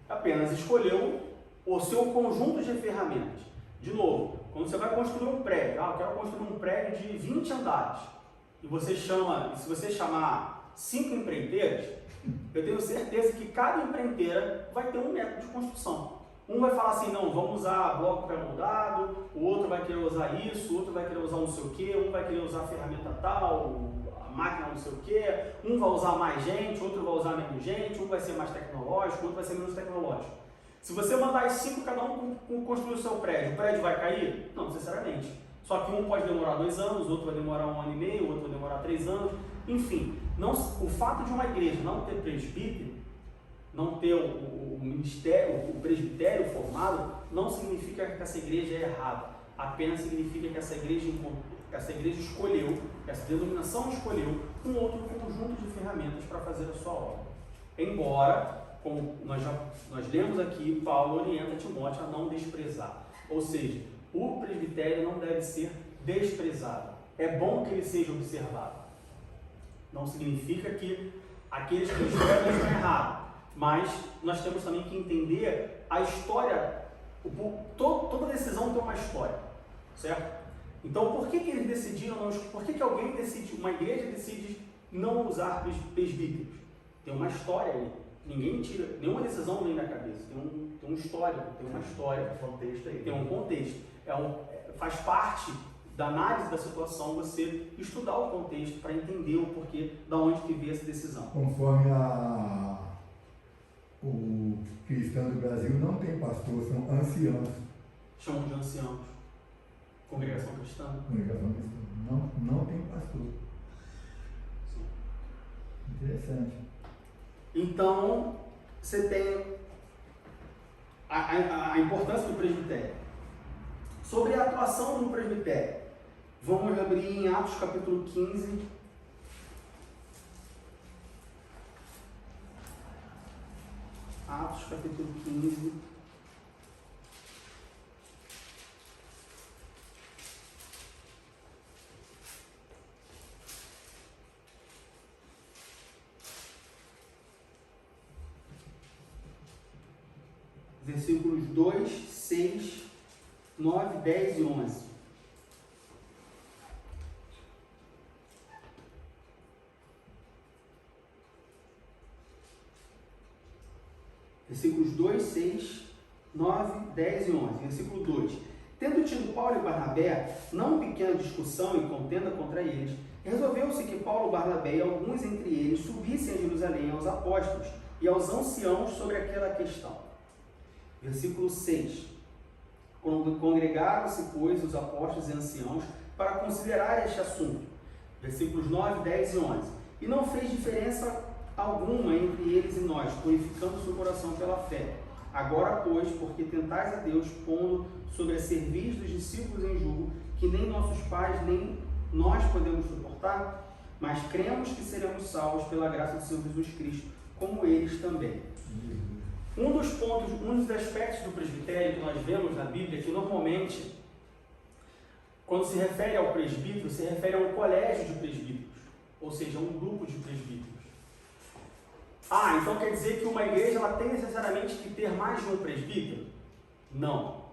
Apenas escolheu o seu conjunto de ferramentas. De novo, quando você vai construir um prédio, eu quero construir um prédio de 20 andares, e se você chamar 5 empreiteiros, eu tenho certeza que cada empreiteira vai ter um método de construção. Um vai falar assim, não, vamos usar bloco pré-moldado, o outro vai querer usar isso, o outro vai querer usar não sei o que, um vai querer usar a ferramenta tal, a máquina não sei o que, um vai usar mais gente, outro vai usar menos gente, um vai ser mais tecnológico, outro vai ser menos tecnológico. Se você mandar as 5, cada um construir o seu prédio, o prédio vai cair? Não necessariamente. Só que um pode demorar 2 anos, outro vai demorar 1 ano e meio, outro vai demorar 3 anos, enfim. O fato de uma igreja não ter presbítero, não ter o ministério, o presbitério formado, não significa que essa igreja é errada. Apenas significa que essa igreja escolheu, essa denominação escolheu um outro conjunto de ferramentas para fazer a sua obra. Embora, como nós lemos aqui, Paulo orienta Timóteo a não desprezar. Ou seja, o presbitério não deve ser desprezado. É bom que ele seja observado. Não significa que aqueles que desprezam estão errados. Mas nós temos também que entender a história. Toda decisão tem uma história, certo? Então, por que eles decidiram, por que alguém decide, uma igreja decide não usar presbíteros? Tem uma história aí. Ninguém tira, nenhuma decisão vem da cabeça. Tem um histórico, tem uma história, contexto aí, tem um contexto. Faz parte da análise da situação você estudar o contexto para entender o porquê, da onde que veio essa decisão.
Conforme o cristão do Brasil não tem pastor, são anciãos.
Chamam de anciãos. Congregação cristã.
Congregação cristã. Não tem pastor.
Sim.
Interessante.
Então, você tem a importância do presbitério. Sobre a atuação do presbitério, vamos abrir em Atos capítulo 15. Atos capítulo 15. Versículos 2, 6, 9, 10 e 11. Versículos 2, 6, 9, 10 e 11. Versículo 2. Tendo tido Paulo e Barnabé não pequena discussão e contenda contra eles, resolveu-se que Paulo, Barnabé e alguns entre eles subissem a Jerusalém aos apóstolos e aos anciãos sobre aquela questão. Versículo 6. Congregaram-se, pois, os apóstolos e anciãos para considerar este assunto. Versículos 9, 10 e 11. E não fez diferença alguma entre eles e nós, purificando seu coração pela fé. Agora, pois, porque tentais a Deus, pondo sobre a cerviz dos discípulos em julgo, que nem nossos pais, nem nós podemos suportar, mas cremos que seremos salvos pela graça do Senhor Jesus Cristo, como eles também. Um dos aspectos do presbitério que nós vemos na Bíblia é que normalmente, quando se refere ao presbítero, se refere a um colégio de presbíteros, ou seja, um grupo de presbíteros. Então quer dizer que uma igreja ela tem necessariamente que ter mais de um presbítero? Não.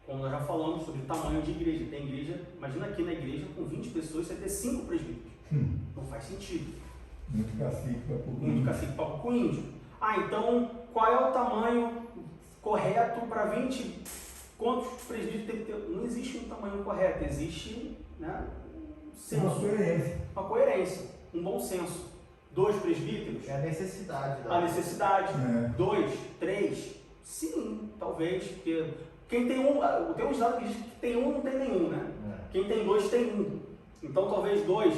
Como nós já falamos sobre o tamanho de igreja. Tem igreja, imagina aqui na igreja com 20 pessoas, você ter 5 presbíteros. Não faz sentido.
Muito cacique para pouco índio.
Muito cacique para pouco índio. Então, qual é o tamanho correto para 20? Quantos presbíteros tem que ter? Não existe um tamanho correto, existe um senso. Uma coerência, um bom senso. 2 presbíteros?
É a necessidade.
A necessidade. 2, 3? Sim, talvez. Porque quem tem tem um dado que diz que tem um não tem nenhum, né? Quem tem 2 tem um. Então talvez 2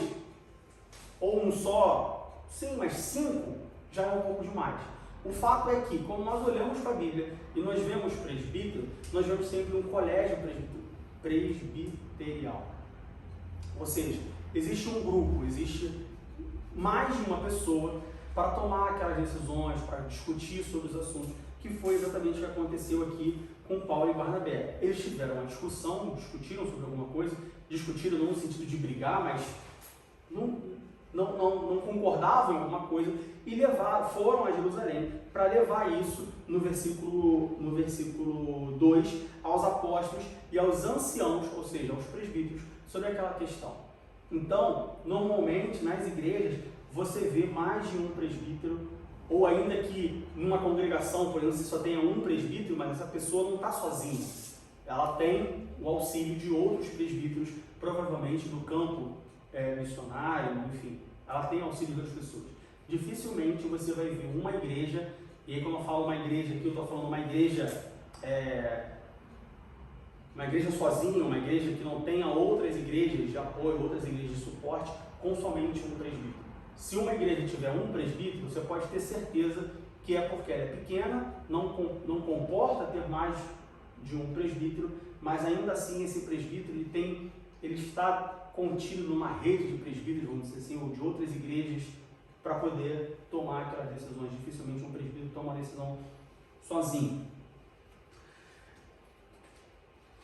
ou um só. Sim, mas 5 já é um pouco demais. O fato é que, quando nós olhamos para a Bíblia e nós vemos presbítero, nós vemos sempre um colégio presbiterial. Ou seja, existe um grupo, existe mais de uma pessoa para tomar aquelas decisões, para discutir sobre os assuntos, que foi exatamente o que aconteceu aqui com Paulo e Barnabé. Eles tiveram uma discussão, discutiram sobre alguma coisa, discutiram não no sentido de brigar, mas não concordavam em alguma coisa e foram a Jerusalém para levar isso no versículo 2 aos apóstolos e aos anciãos, ou seja, aos presbíteros, sobre aquela questão. Então, normalmente nas igrejas você vê mais de um presbítero, ou ainda que numa congregação, por exemplo, você só tenha um presbítero, mas essa pessoa não está sozinha. Ela tem o auxílio de outros presbíteros, provavelmente no campo missionário, enfim, ela tem auxílio de outras pessoas. Dificilmente você vai ver uma igreja, e aí quando eu falo uma igreja aqui, eu estou falando uma igreja sozinha, uma igreja que não tenha outras igrejas de apoio, outras igrejas de suporte, com somente um presbítero. Se uma igreja tiver um presbítero, você pode ter certeza que é porque ela é pequena, não comporta ter mais de um presbítero, mas ainda assim esse presbítero ele está contido numa rede de presbíteros, vamos dizer assim, ou de outras igrejas, para poder tomar aquelas decisões. Dificilmente um presbítero toma uma decisão sozinho.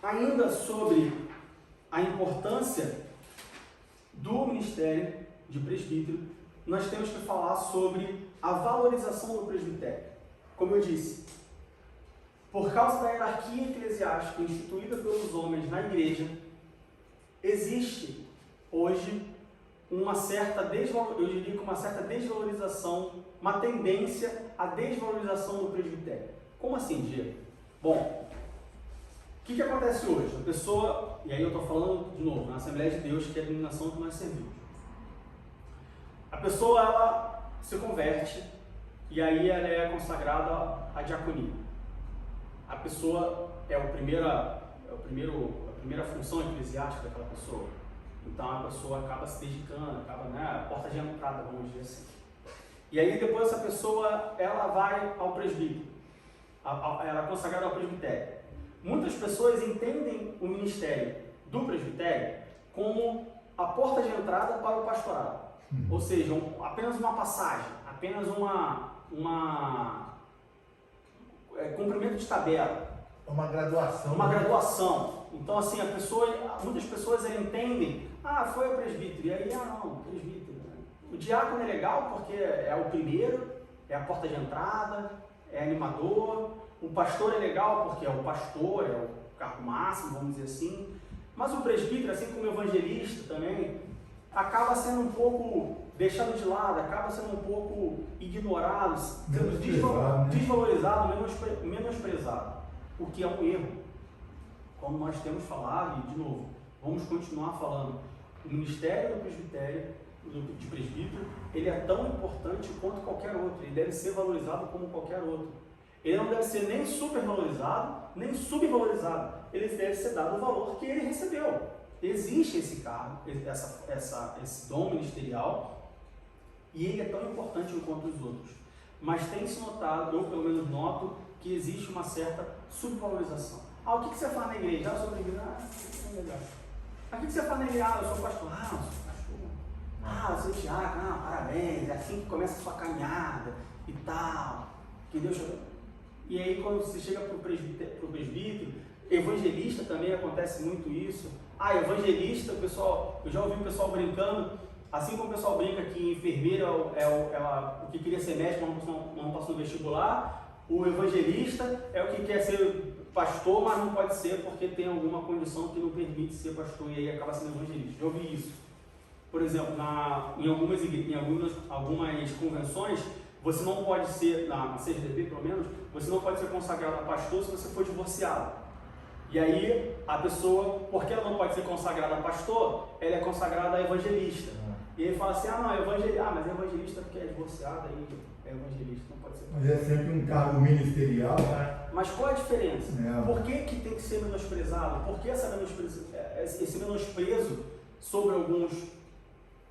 Ainda sobre a importância do ministério de presbítero, nós temos que falar sobre a valorização do presbitério. Como eu disse, por causa da hierarquia eclesiástica instituída pelos homens na igreja, existe hoje uma certa desvalorização, uma tendência à desvalorização do presbitério. Como assim, Diego? Bom, o que acontece hoje? A pessoa, e aí eu estou falando de novo, na Assembleia de Deus, que é a denominação que nós servimos. A pessoa, ela se converte e aí ela é consagrada à diaconia. A pessoa é a primeira função eclesiástica daquela pessoa. Então a pessoa acaba se dedicando, a porta de entrada, vamos dizer assim. E aí depois essa pessoa, ela vai ao presbítero, ela é consagrada ao presbitério. Muitas pessoas entendem o ministério do presbitério como a porta de entrada para o pastorado. Ou seja, apenas uma passagem, apenas cumprimento de tabela.
Uma graduação.
Uma graduação. Então, assim, muitas pessoas entendem, foi o presbítero, e aí, não, presbítero. O diácono é legal porque é o primeiro, é a porta de entrada, é animador. O pastor é legal porque é o pastor, é o cargo máximo, vamos dizer assim. Mas o presbítero, assim como o evangelista também, acaba sendo um pouco deixado de lado, acaba sendo um pouco ignorado, sendo desvalorizado, menosprezado, o que é um erro. Como nós temos falado, e de novo, vamos continuar falando, o ministério do presbitério, de presbítero, ele é tão importante quanto qualquer outro, ele deve ser valorizado como qualquer outro. Ele não deve ser nem supervalorizado, nem subvalorizado, ele deve ser dado o valor que ele recebeu. Existe esse cargo, esse dom ministerial, e ele é tão importante quanto os outros. Mas tem-se notado, eu pelo menos noto, que existe uma certa subvalorização. O que você faz na igreja? Eu sou da igreja. É legal. O que você faz na igreja? Eu sou pastor. Eu sou pastor. Eu sou diácono. Parabéns. É assim que começa a sua caminhada e tal. Que Deus... E aí quando você chega para o presbítero, evangelista também acontece muito isso. Evangelista, o pessoal, eu já ouvi o pessoal brincando, assim como o pessoal brinca que enfermeira o que queria ser médico, não passou no vestibular, o evangelista é o que quer ser pastor, mas não pode ser porque tem alguma condição que não permite ser pastor e aí acaba sendo evangelista. Já ouvi isso. Por exemplo, em algumas convenções, você não pode ser, na CGDB pelo menos, você não pode ser consagrado a pastor se você for divorciado. E aí, a pessoa, porque ela não pode ser consagrada a pastor, ela é consagrada a evangelista. E ele fala assim, mas é evangelista porque é divorciado, aí é evangelista, não pode ser.
Mas é sempre um cargo ministerial.
Mas qual a diferença? Por que tem que ser menosprezado? Por que esse menosprezo sobre alguns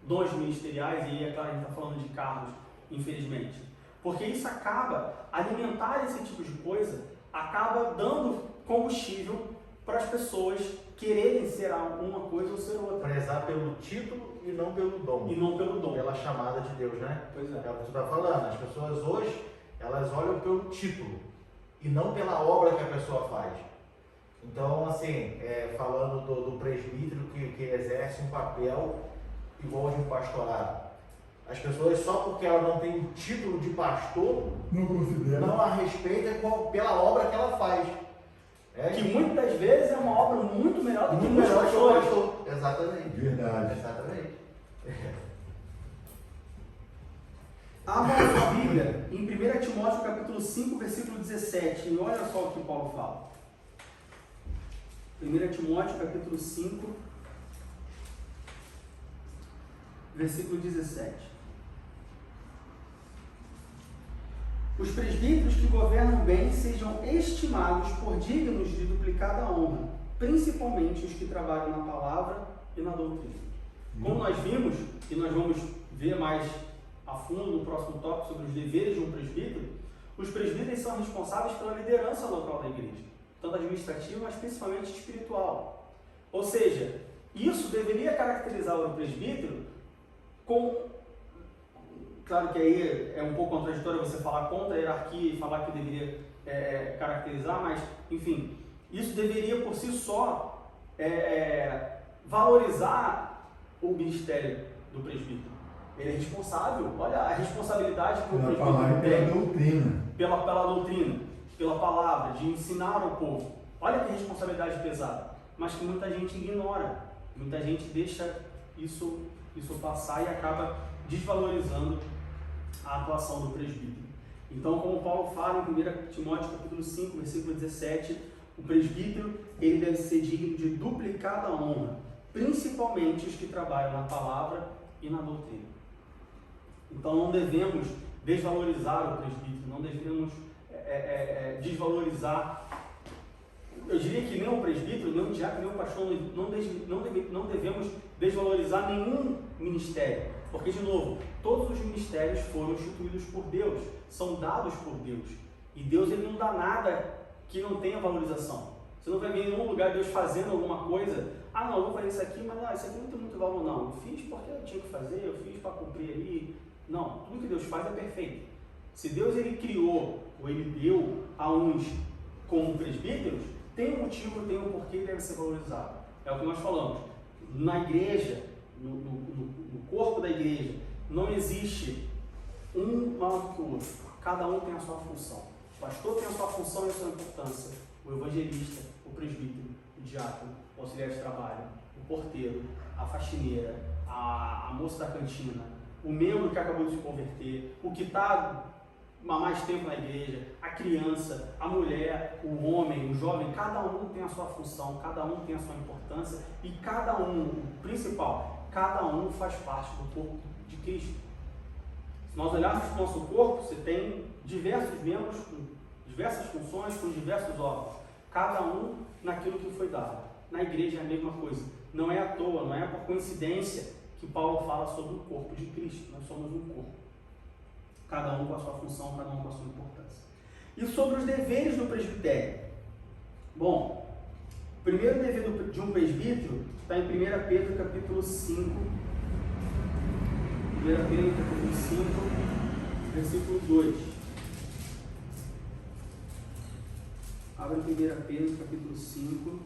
dons ministeriais? E é claro, a gente está falando de cargos, infelizmente. Porque isso acaba, alimentar esse tipo de coisa, acaba dando combustível para as pessoas quererem ser uma coisa ou ser outra.
Prezar pelo título e não pelo dom.
E não pelo dom.
Pela chamada de Deus, né?
Pois é.
É o que tu está falando. As pessoas hoje, elas olham pelo título e não pela obra que a pessoa faz. Então, assim, falando do presbítero que exerce um papel igual de um pastorado. As pessoas, só porque ela não tem o título de
Não considera.
não a respeitam pela obra que ela faz.
Que muitas das vezes é uma obra muito melhor do que
muito melhor que o
pastores.
pastor. Exatamente.
Verdade.
Exatamente.
Abra a sua Bíblia em 1 Timóteo capítulo 5, versículo 17. E olha só o que Paulo fala. 1 Timóteo capítulo 5, versículo 17. Os presbíteros que governam bem sejam estimados por dignos de duplicada honra, principalmente os que trabalham na palavra e na doutrina. Como nós vimos, e nós vamos ver mais a fundo no próximo tópico sobre os deveres de um presbítero, os presbíteros são responsáveis pela liderança local da igreja, tanto administrativa, mas principalmente espiritual. Ou seja, isso deveria caracterizar o presbítero com... Claro que aí é um pouco contraditório você falar contra a hierarquia e falar que deveria caracterizar, mas, enfim, isso deveria por si só valorizar o ministério do presbítero. Ele é responsável, olha a responsabilidade que o presbítero tem pela doutrina, pela palavra, de ensinar ao povo. Olha que responsabilidade pesada, mas que muita gente ignora, muita gente deixa isso passar e acaba desvalorizando a atuação do presbítero. Então, como Paulo fala em 1 Timóteo capítulo 5, versículo 17, o presbítero ele deve ser digno de duplicada honra, principalmente os que trabalham na palavra e na doutrina. Então, não devemos desvalorizar o presbítero, não devemos desvalorizar, eu diria que nem o presbítero, nem o diácono, nem o pastor, não devemos desvalorizar nenhum ministério, porque, de novo, todos os ministérios foram instituídos por Deus, são dados por Deus, e Deus ele não dá nada que não tenha valorização. Você não vai ver em nenhum lugar Deus fazendo alguma coisa, não, eu vou fazer isso aqui, mas isso aqui não tem muito valor, não, eu fiz porque eu tinha que fazer, eu fiz para cumprir ali. Não, tudo que Deus faz é perfeito. Se Deus ele criou, ou ele deu a uns como presbíteros, tem um motivo, tem um porquê e deve ser valorizado. É o que nós falamos. Na igreja, no corpo da igreja, não existe um maior do que o outro. Cada um tem a sua função. O pastor tem a sua função e a sua importância. O evangelista, o presbítero, o diácono, o auxiliar de trabalho, o porteiro, a faxineira, a moça da cantina, o membro que acabou de se converter, o que está há mais tempo na igreja, a criança, a mulher, o homem, o jovem, cada um tem a sua função, cada um tem a sua importância e cada um, o principal, cada um faz parte do corpo de Cristo. Se nós olharmos para o nosso corpo, você tem diversos membros com diversas funções, com diversos órgãos, cada um naquilo que foi dado. Na igreja é a mesma coisa. Não é à toa, não é por coincidência que Paulo fala sobre o corpo de Cristo. Nós somos um corpo. Cada um com a sua função, cada um com a sua importância. E sobre os deveres do presbitério. Bom, o primeiro dever de um presbítero está em 1 Pedro capítulo 5. 1 Pedro capítulo 5, versículo 2. Abre 1 Pedro capítulo 5.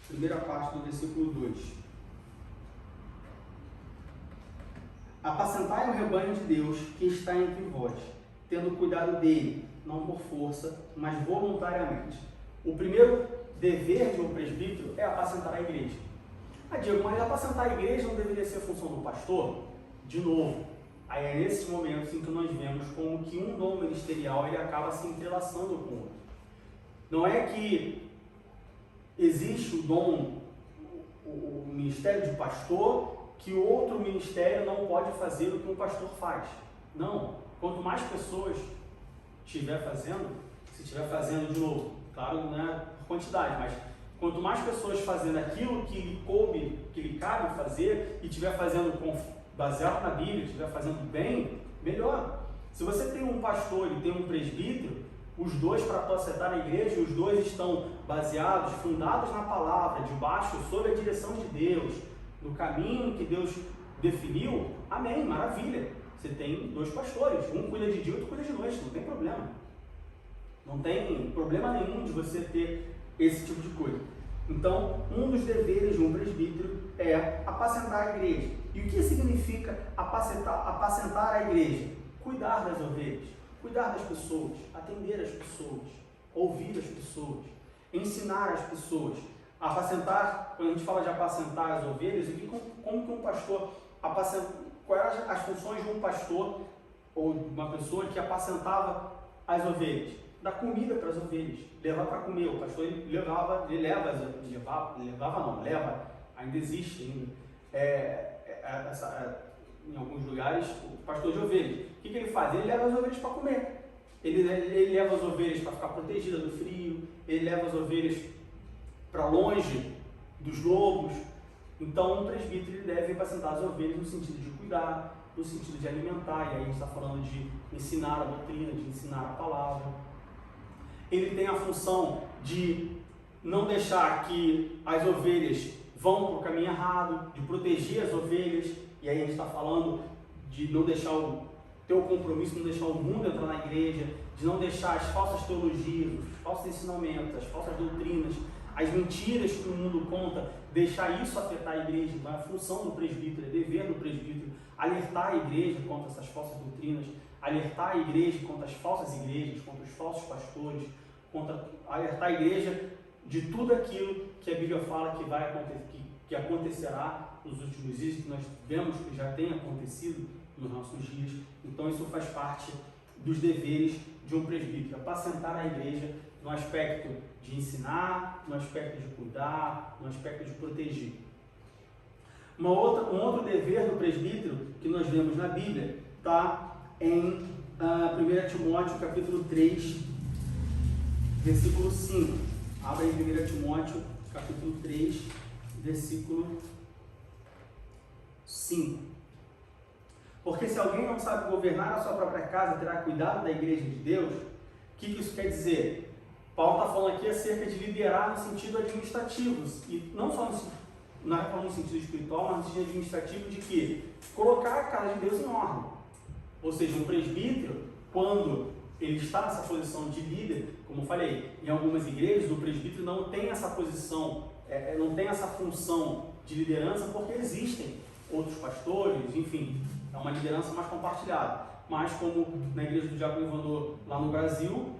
Primeira parte do versículo 2. Apacentai o rebanho de Deus que está entre vós, tendo cuidado dele, não por força, mas voluntariamente. O primeiro dever de um presbítero é apacentar a igreja. Diego, mas apacentar a igreja não deveria ser função do pastor? De novo, aí é nesses momentos em que nós vemos como que um dom ministerial ele acaba se entrelaçando com o outro. Não é que existe o dom, o ministério de pastor, que outro ministério não pode fazer o que um pastor faz. Não. Quanto mais pessoas estiver fazendo, se estiver fazendo de novo, claro, não é por quantidade, mas quanto mais pessoas fazendo aquilo que lhe coube, que lhe cabe fazer, e estiver fazendo baseado na Bíblia, estiver fazendo bem, melhor. Se você tem um pastor e tem um presbítero, os dois para apacentar a igreja, os dois estão baseados, fundados na palavra, debaixo, sob a direção de Deus, no caminho que Deus definiu, amém, maravilha. Você tem dois pastores, um cuida de dia, outro cuida de noite, não tem problema. Não tem problema nenhum de você ter esse tipo de coisa. Então, um dos deveres de um presbítero é apacentar a igreja. E o que significa apacentar a igreja? Cuidar das ovelhas, cuidar das pessoas, atender as pessoas, ouvir as pessoas, ensinar as pessoas. Apacentar, quando a gente fala de apacentar as ovelhas, como que um pastor apacenta, quais eram as funções de um pastor ou de uma pessoa que apacentava as ovelhas? Dar comida para as ovelhas, levar para comer. O pastor leva, ainda existe em alguns lugares, o pastor de ovelhas. O que ele faz? Ele leva as ovelhas para comer. Ele leva as ovelhas para ficar protegida do frio, ele leva as ovelhas para longe dos lobos. Então, um presbítero ele deve apacentar as ovelhas no sentido de cuidar, no sentido de alimentar, e aí a gente está falando de ensinar a doutrina, de ensinar a palavra. Ele tem a função de não deixar que as ovelhas vão para o caminho errado, de proteger as ovelhas, e aí a gente está falando de não deixar ter o compromisso, não deixar o mundo entrar na igreja, de não deixar as falsas teologias, os falsos ensinamentos, as falsas doutrinas, as mentiras que o mundo conta, deixar isso afetar a igreja. Então, a função do presbítero, é dever do presbítero, alertar a igreja contra essas falsas doutrinas, alertar a igreja contra as falsas igrejas, contra os falsos pastores, alertar a igreja de tudo aquilo que a Bíblia fala que vai acontecer, que acontecerá nos últimos dias, que nós vemos que já tem acontecido nos nossos dias. Então, isso faz parte dos deveres de um presbítero, apacentar a igreja no aspecto de ensinar, no aspecto de cuidar, no aspecto de proteger. Um outro dever do presbítero que nós vemos na Bíblia está em 1 Timóteo capítulo 3, versículo 5. Abra aí 1 Timóteo capítulo 3, versículo 5. Porque se alguém não sabe governar a sua própria casa, terá cuidado da igreja de Deus. O que isso quer dizer? Paulo está falando aqui acerca de liderar no sentido administrativo, e não só no sentido espiritual, mas no sentido administrativo de que colocar a casa de Deus em ordem. Ou seja, um presbítero, quando ele está nessa posição de líder, como eu falei, em algumas igrejas o presbítero não tem essa posição, não tem essa função de liderança, porque existem outros pastores, enfim, é uma liderança mais compartilhada. Mas como na igreja do Diácono Evandro lá no Brasil,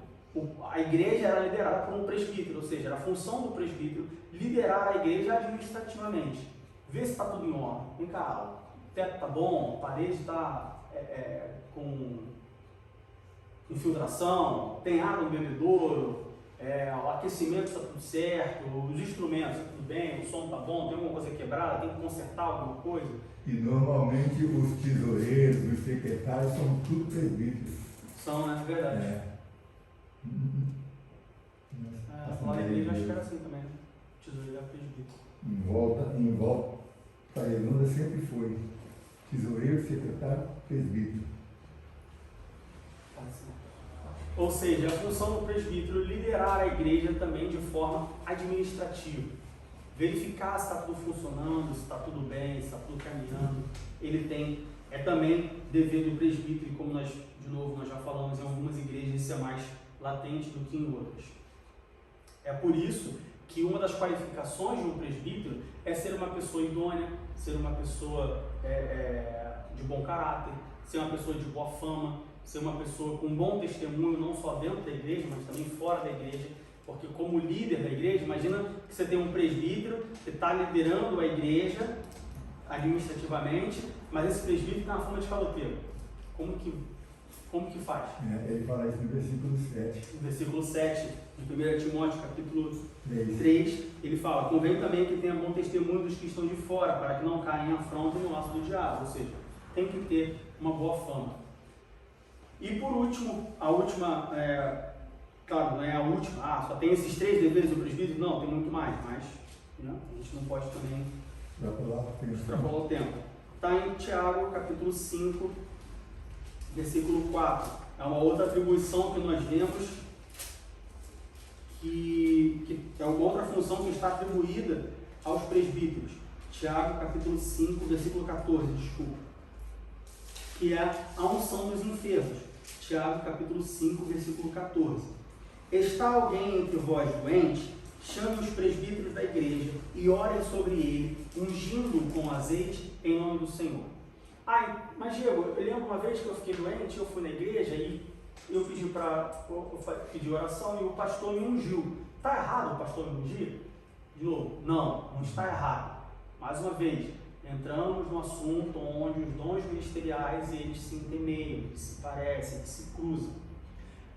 a igreja era liderada por um presbítero, ou seja, era a função do presbítero liderar a igreja administrativamente, ver se está tudo em ordem. Vem cá, o teto está bom, a parede está com infiltração, tem água no bebedouro, o aquecimento está tudo certo, os instrumentos está tudo bem, o som está bom, tem alguma coisa quebrada, tem que consertar alguma coisa.
E normalmente os tesoureiros, os secretários são tudo presbíteros.
São, né? Verdade. Lá na igreja acho que era assim também, né? Tesoureiro era presbítero.
Em volta, a redonda sempre foi tesoureiro, secretário, presbítero.
Ou seja, a função do presbítero é liderar a igreja também de forma administrativa. Verificar se está tudo funcionando, se está tudo bem, se está tudo caminhando. É também dever do presbítero, e como nós já falamos, em algumas igrejas isso é mais latente do que em outras. É por isso que uma das qualificações de um presbítero é ser uma pessoa idônea, ser uma pessoa de bom caráter, ser uma pessoa de boa fama, ser uma pessoa com bom testemunho, não só dentro da igreja, mas também fora da igreja, porque como líder da igreja, imagina que você tem um presbítero que está liderando a igreja administrativamente, mas esse presbítero tem uma fama de caloteiro. Como que faz?
Ele fala isso no versículo 7.
No versículo 7 de 1 Timóteo, capítulo 3, ele fala: convém também que tenha bom testemunho dos que estão de fora, para que não caia em afronta no laço do diabo. Ou seja, tem que ter uma boa fama. E por último, a última, claro, não é a última, só tem esses 3 deveres do presbítero? Não, tem muito mais, mas a gente não pode também extrapolar o tempo. está em Tiago, capítulo 5, versículo 4. É uma outra atribuição que nós vemos, que é uma outra função que está atribuída aos presbíteros. Tiago, capítulo 5, versículo 14, desculpa. Que é a unção dos enfermos. Tiago, capítulo 5, versículo 14. Está alguém entre vós doente? Chame os presbíteros da igreja e orem sobre ele, ungindo com azeite em nome do Senhor. Mas Diego, eu lembro uma vez que eu fiquei doente, eu fui na igreja e eu pedi oração e o pastor me ungiu. Está errado o pastor me ungir? De novo, não está errado. Mais uma vez, entramos no assunto onde os dons ministeriais eles se intermeiam, eles se parecem, eles se cruzam.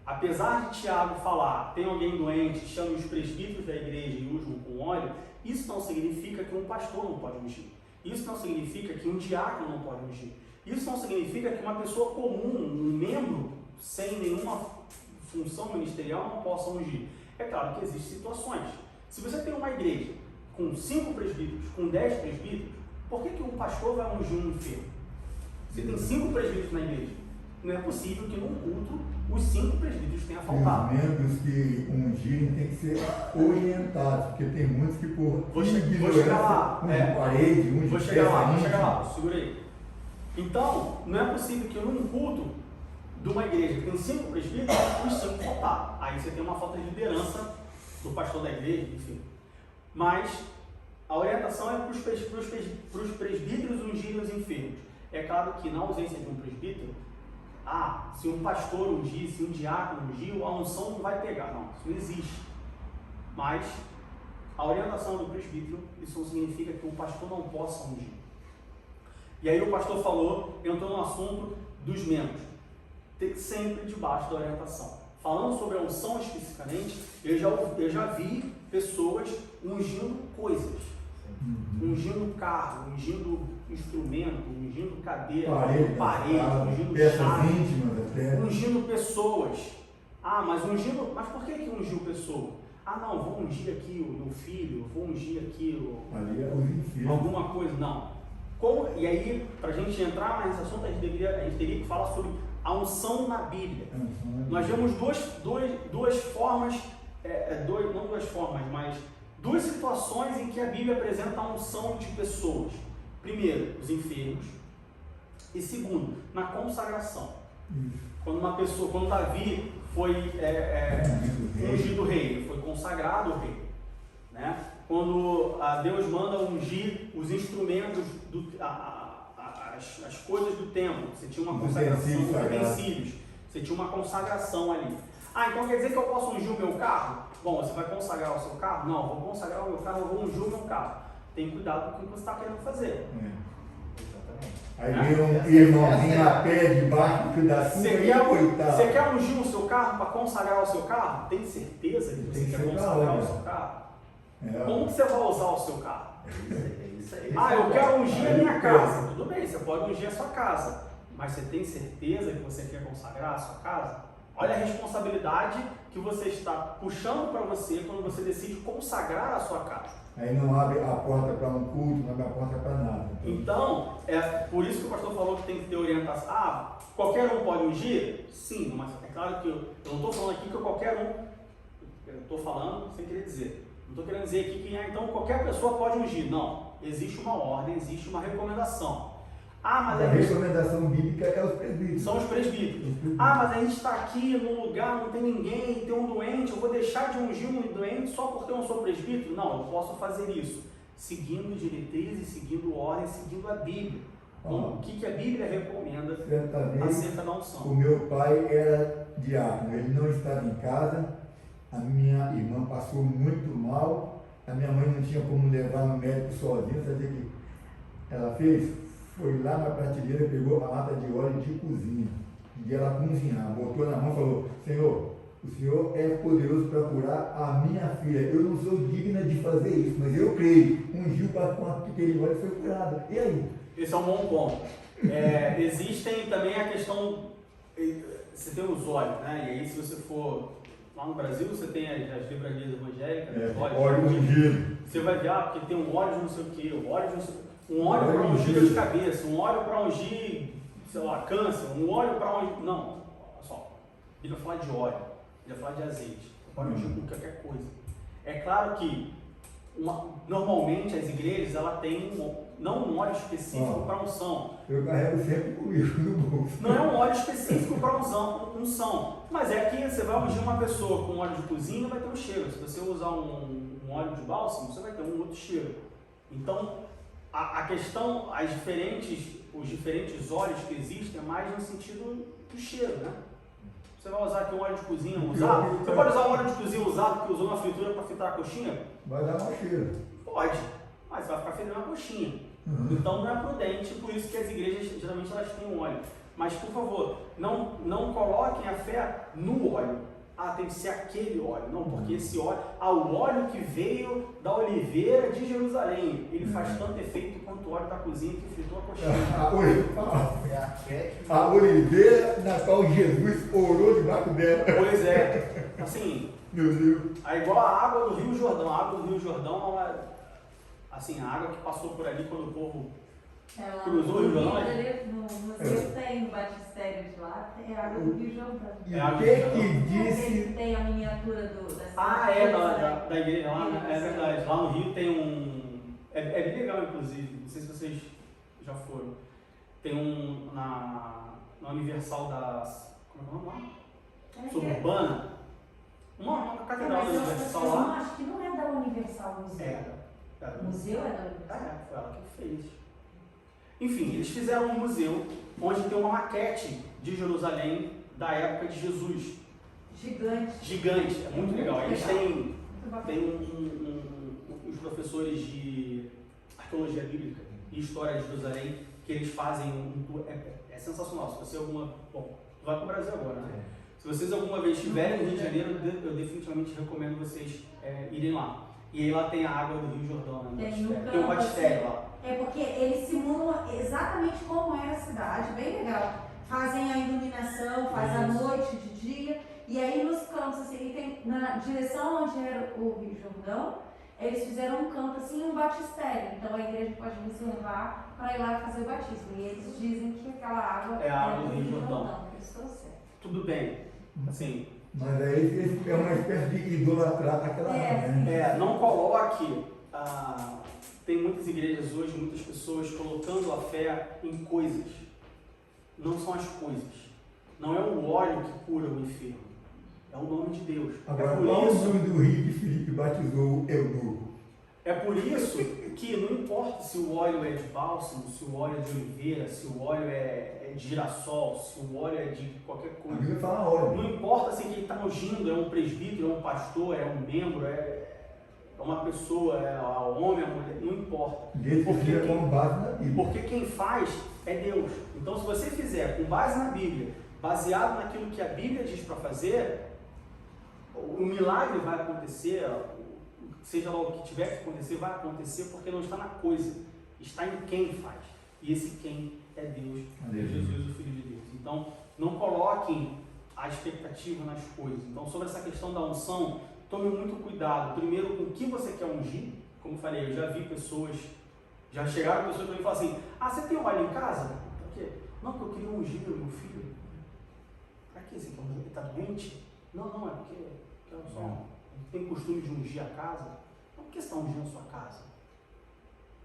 Apesar de Tiago falar, tem alguém doente, chame os presbíteros da igreja e unjam com óleo, isso não significa que um pastor não pode ungir. Isso não significa que um diácono não pode ungir. Isso não significa que uma pessoa comum, um membro sem nenhuma função ministerial não possa ungir. É claro que existem situações. Se você tem uma igreja com 5 presbíteros, com 10 presbíteros, por que um pastor vai ungir um enfermo? Você tem 5 presbíteros na igreja. Não é possível que num culto os 5 presbíteros tenham faltado.
Os membros que ungirem têm que ser orientados, porque tem muitos que por
Vou chegar lá.
Parede,
vou chegar lá, segura aí. Então, não é possível que num culto de uma igreja que tem 5 presbíteros, os 5 faltar. Aí você tem uma falta de liderança do pastor da igreja, enfim. Mas a orientação é para os presbíteros ungirem os enfermos. É claro que na ausência de um presbítero, se um pastor ungir, se um diácono ungir, a unção não vai pegar. Não, isso não existe. Mas a orientação do presbítero, isso não significa que um pastor não possa ungir. E aí o pastor entrou no assunto dos membros. Tem sempre debaixo da orientação. Falando sobre a unção especificamente, eu já vi pessoas ungindo coisas. Ungindo carro, ungindo instrumento, ungindo cadeira, parede, ungindo chave, ungindo pessoas. Mas por que ungiu pessoa? Não, vou ungir aqui o meu filho, vou ungir aqui alguma coisa. Não. E aí, para a gente entrar nesse assunto, a gente teria que falar sobre a unção na Bíblia. Nós vemos duas formas, não duas formas, mas duas situações em que a Bíblia apresenta a unção de pessoas. Primeiro, os enfermos. E segundo, na consagração. Quando Davi foi ungido rei, ele foi consagrado rei. Né? Quando Deus manda ungir os instrumentos, as coisas do templo, você tinha uma consagração, os utensílios, você tinha uma consagração ali. Então quer dizer que eu posso ungir o meu carro? Bom, você vai consagrar o seu carro? Não, vou consagrar o meu carro, eu vou ungir o meu carro. Tem cuidado com o que você está querendo fazer.
Aí vem um irmãozinho a pé debaixo do pedacinho.
Você quer ungir o seu carro para consagrar o seu carro? Tem certeza que você quer consagrar o seu carro? Como que você vai usar o seu carro? Eu quero ungir a minha casa. Tudo bem, você pode ungir a sua casa. Mas você tem certeza que você quer consagrar a sua casa? Olha a responsabilidade que você está puxando para você quando você decide consagrar a sua casa.
Aí não abre a porta para um culto, não abre a porta para nada.
Então, é por isso que o pastor falou que tem que ter orientação. Qualquer um pode ungir? Sim, mas é claro que eu não estou falando aqui que qualquer um, eu estou falando sem querer dizer. Não estou querendo dizer aqui que então qualquer pessoa pode ungir. Não, existe uma ordem, existe uma recomendação. Mas
a recomendação bíblica é os presbíteros.
São os presbíteros. Mas a gente está aqui num lugar, não tem ninguém, tem um doente, eu vou deixar de ungir um doente só porque eu não sou presbítero? Não, eu posso fazer isso seguindo diretrizes, seguindo ordens, seguindo a Bíblia. Então, o que a Bíblia recomenda acerca da unção?
O meu pai era diácono, ele não estava em casa, a minha irmã passou muito mal, a minha mãe não tinha como levar no médico sozinha, sabe o que ela fez? Foi lá na prateleira, pegou a lata de óleo de cozinha, e ela cozinhar, botou na mão e falou: Senhor, o Senhor é poderoso para curar a minha filha, eu não sou digna de fazer isso, mas eu creio, ungiu para aquele óleo e foi curado. E aí?
Esse é um bom ponto. Existem também a questão, você tem os óleos, né? E aí se você for lá no Brasil, você tem as livrarias evangélicas,
óleo ungido.
Você vai ver, porque tem um óleo de não sei o que, o óleo de não sei o que. Um óleo para ungir dor de cabeça, um óleo para ungir, sei lá, câncer, um óleo para ungir... Não, olha só. Ele vai falar de óleo, ele vai falar de azeite. Pode ungir com qualquer coisa. É claro que, normalmente, as igrejas, ela tem não um óleo específico para unção.
Eu carrego sempre comigo no bolso.
Não é um óleo específico para unção. Mas é que você vai ungir uma pessoa com óleo de cozinha, vai ter um cheiro. Se você usar um óleo de bálsamo, você vai ter um outro cheiro. Então, a questão, os diferentes óleos que existem é mais no sentido do cheiro, né? Você vai usar aqui um óleo de cozinha usado? Você pode usar um óleo de cozinha usado que usou na fritura para fritar a coxinha?
Vai dar mau cheiro.
Pode, mas vai ficar fedendo a coxinha. Então não é prudente, por isso que as igrejas geralmente elas têm um óleo. Mas por favor, não coloquem a fé no óleo. Ah, tem que ser aquele óleo. Não, porque esse óleo, o óleo que veio da oliveira de Jerusalém, ele faz tanto efeito quanto o óleo da cozinha que fritou a coxinha.
A oliveira na qual Jesus orou debaixo dela.
Pois é, assim,
Meu Deus.
é igual a água do Rio Jordão. A água do Rio Jordão, assim, a água que passou por ali quando o povo cruzou o Rio Jordão.
No museu tem no batistério de lá, tem a água do Rio Jordão.
E o que disse...
Tem a miniatura
da igreja lá, né? É verdade. Lá no Rio tem um... É bem legal, inclusive. Não sei se vocês já foram. Tem um na Universal das... Como é o nome lá? Suburbana. Uma catedral da Universal lá.
Eu acho que não é da Universal Museu. O museu é da Universal?
Foi ela que fez. Enfim, eles fizeram um museu onde tem uma maquete de Jerusalém da época de Jesus. Gigante, é muito legal. Eles têm uns professores de arqueologia bíblica e história de Jerusalém que eles fazem um tour. É sensacional. Se você Bom, tu vai para o Brasil agora, né? Se vocês alguma vez estiverem no Rio de Janeiro, eu definitivamente recomendo vocês irem lá. E aí lá tem a água do Rio Jordão, né? Tem um batistério lá.
É porque eles simulam exatamente como é a cidade, bem legal. Fazem a iluminação, faz a noite, de dia, e aí nos campos, assim, tem, na direção onde era o Rio Jordão, eles fizeram um campo assim, um batistério. Então a igreja pode reservar para ir lá fazer o batismo. E eles dizem que aquela água
é a água do Rio Jordão.
Tudo
bem, assim.
Mas aí é uma espécie de idolatrar aquela água, né?
Não coloque. Tem muitas igrejas hoje, muitas pessoas colocando a fé em coisas. Não são as coisas. Não é o óleo que cura o enfermo. É o nome de Deus.
Agora, qual o nome do rio que Filipe batizou o eunuco?
É por isso que não importa se o óleo é de bálsamo, se o óleo é de oliveira, se o óleo é de girassol, se o óleo é de qualquer
A
coisa.
Bíblia fala óleo.
Não importa se quem está ungindo é um presbítero, é um pastor, é um membro, é uma pessoa, é um homem, é uma mulher, não importa.
Porque com base na Bíblia.
Porque quem faz é Deus. Então, se você fizer com base na Bíblia, baseado naquilo que a Bíblia diz para fazer, o milagre vai acontecer, seja lá o que tiver que acontecer, vai acontecer, porque não está na coisa, está em quem faz. E esse quem é Deus, é Jesus, o Filho de Deus. Então, não coloquem a expectativa nas coisas. Então, sobre essa questão da unção, tome muito cuidado, primeiro, com o que você quer ungir. Como eu falei, eu já vi pessoas, já chegaram pessoas para mim e falaram assim: você tem um óleo em casa? Por quê? Não, porque eu queria ungir o meu filho. Para quê? Você quer ungir? Ele está doente? Não, é porque tem costume de ungir a casa. Não, por que você está ungindo a sua casa?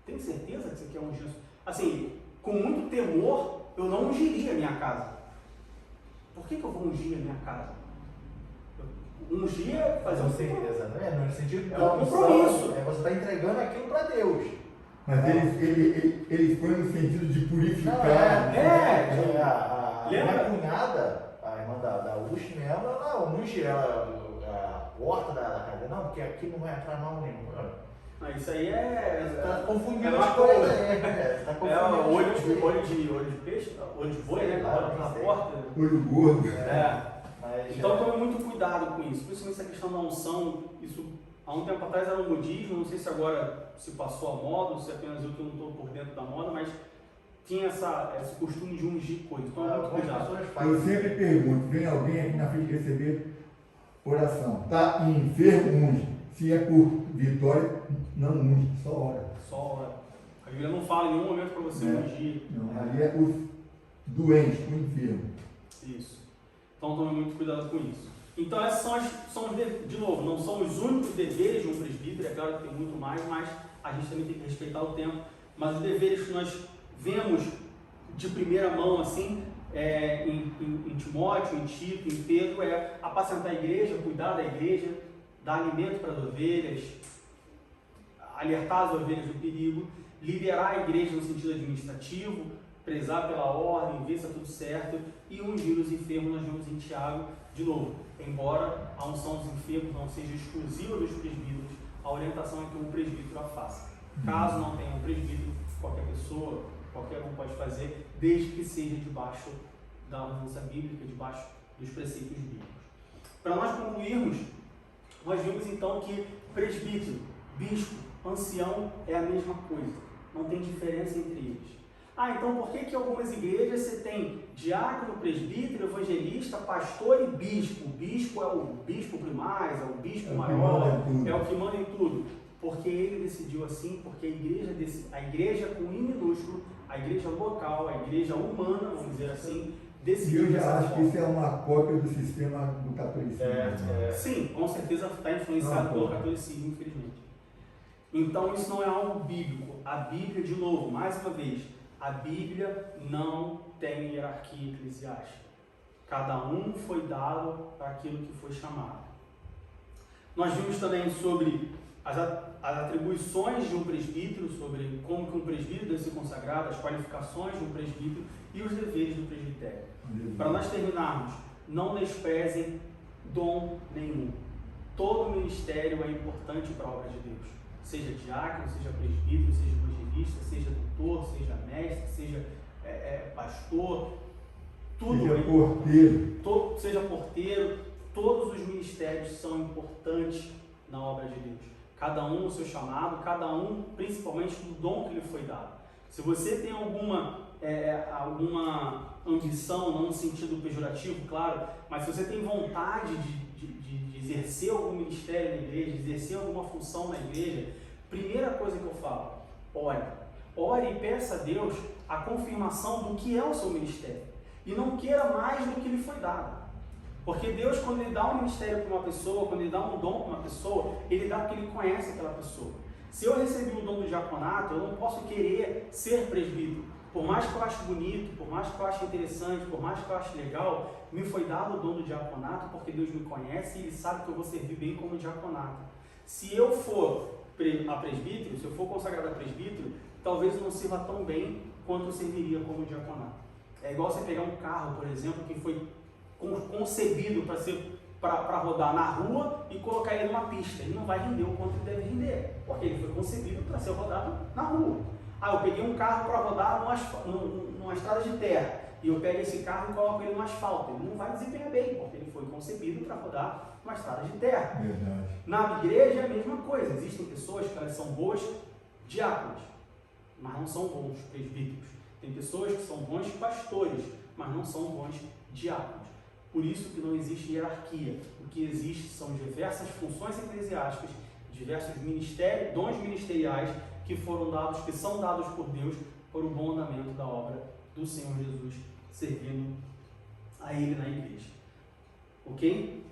Tem certeza que você quer ungir a sua casa? Assim, com muito temor, eu não ungiria a minha casa. Por que eu vou ungir a minha casa? Ungir é fazer
com certeza, né? No sentido de
compromisso.
Você está entregando aquilo para Deus.
Mas eles põem no sentido de purificar.
A minha cunhada, a irmã da Ush mesmo, ela unge a porta da casa. Não, porque aqui não vai entrar mal nenhum.
Isso aí
Está confundindo
uma
as coisas.
Olho de peixe, olho de boi, né? Na porta.
Olho gordo.
Então tome muito cuidado com isso, principalmente essa questão da unção. Isso há um tempo atrás era um modismo, não sei se agora se passou a moda, ou se apenas eu que não estou por dentro da moda, mas tinha esse costume de ungir coisas. Então muito cuidado.
Eu sempre pergunto: vem alguém aqui na frente receber oração, está enfermo, unge. Se é por vitória, não unge, só ora.
Só ora. A Bíblia não fala em nenhum momento para você ungir.
Não, ali é os doentes, o enfermo.
Isso. Então tome muito cuidado com isso. Então essas de novo, não são os únicos deveres de um presbítero, é claro que tem muito mais, mas a gente também tem que respeitar o tempo. Mas os deveres que nós vemos de primeira mão, assim, em Timóteo, em Tito, em Pedro, é apacentar a igreja, cuidar da igreja, dar alimento para as ovelhas, alertar as ovelhas do perigo, liderar a igreja no sentido administrativo, prezar pela ordem, ver se está tudo certo, e ungir os enfermos. Nós vemos em Tiago, de novo, embora a unção dos enfermos não seja exclusiva dos presbíteros, a orientação é que um presbítero a faça. Caso não tenha um presbítero, qualquer pessoa, qualquer um pode fazer, desde que seja debaixo da ordenança bíblica, debaixo dos preceitos bíblicos. Para nós concluirmos, nós vimos então que presbítero, bispo, ancião é a mesma coisa, não tem diferença entre eles. Então por que algumas igrejas você tem diácono, presbítero, evangelista, pastor e bispo? O bispo é o bispo primaz, é o bispo maior, é o que manda em tudo. Porque ele decidiu assim, porque a igreja com I minúsculo, a igreja local, a igreja humana, vamos dizer assim, decidiu.
Eu já acho que isso é uma cópia do sistema do catolicismo.
Sim, com certeza está influenciado pelo catolicismo, infelizmente. Então isso não é algo bíblico. A Bíblia, de novo, mais uma vez, a Bíblia não tem hierarquia eclesiástica. Cada um foi dado para aquilo que foi chamado. Nós vimos também sobre as atribuições de um presbítero, sobre como que um presbítero deve ser consagrado, as qualificações de um presbítero e os deveres do presbitério. Para nós terminarmos, não desprezem dom nenhum. Todo ministério é importante para a obra de Deus. Seja diácono, seja presbítero, seja evangelista, seja doutor, seja mestre, seja pastor, tudo seja porteiro, todos os ministérios são importantes na obra de Deus. Cada um no seu chamado, cada um principalmente no dom que lhe foi dado. Se você tem alguma ambição, não no sentido pejorativo, claro, mas se você tem vontade de exercer algum ministério na igreja, exercer alguma função na igreja, primeira coisa que eu falo, ore e peça a Deus a confirmação do que é o seu ministério. E não queira mais do que lhe foi dado. Porque Deus, quando Ele dá um ministério para uma pessoa, quando Ele dá um dom para uma pessoa, Ele dá porque Ele conhece aquela pessoa. Se eu recebi o dom do diaconato, eu não posso querer ser presbítero. Por mais que eu ache bonito, por mais que eu ache interessante, por mais que eu ache legal, me foi dado o dom do diaconato porque Deus me conhece e Ele sabe que eu vou servir bem como diaconato. Se eu for a presbítero, se eu for consagrado a presbítero, talvez eu não sirva tão bem quanto eu serviria como diaconato. É igual você pegar um carro, por exemplo, que foi concebido para rodar na rua e colocar ele numa pista. Ele não vai render o quanto ele deve render, porque ele foi concebido para ser rodado na rua. Eu peguei um carro para rodar numa estrada de terra e eu pego esse carro e coloco ele no asfalto. Ele não vai desempenhar bem, porque ele foi concebido para rodar numa estrada de terra.
Verdade.
Na igreja é a mesma coisa. Existem pessoas que elas são boas diáconos, mas não são bons presbíteros. Tem pessoas que são bons pastores, mas não são bons diáconos. Por isso que não existe hierarquia. O que existe são diversas funções eclesiásticas, diversos ministérios, dons ministeriais que foram dados, que são dados por Deus para o bom andamento da obra do Senhor Jesus, servindo a Ele na igreja. Ok?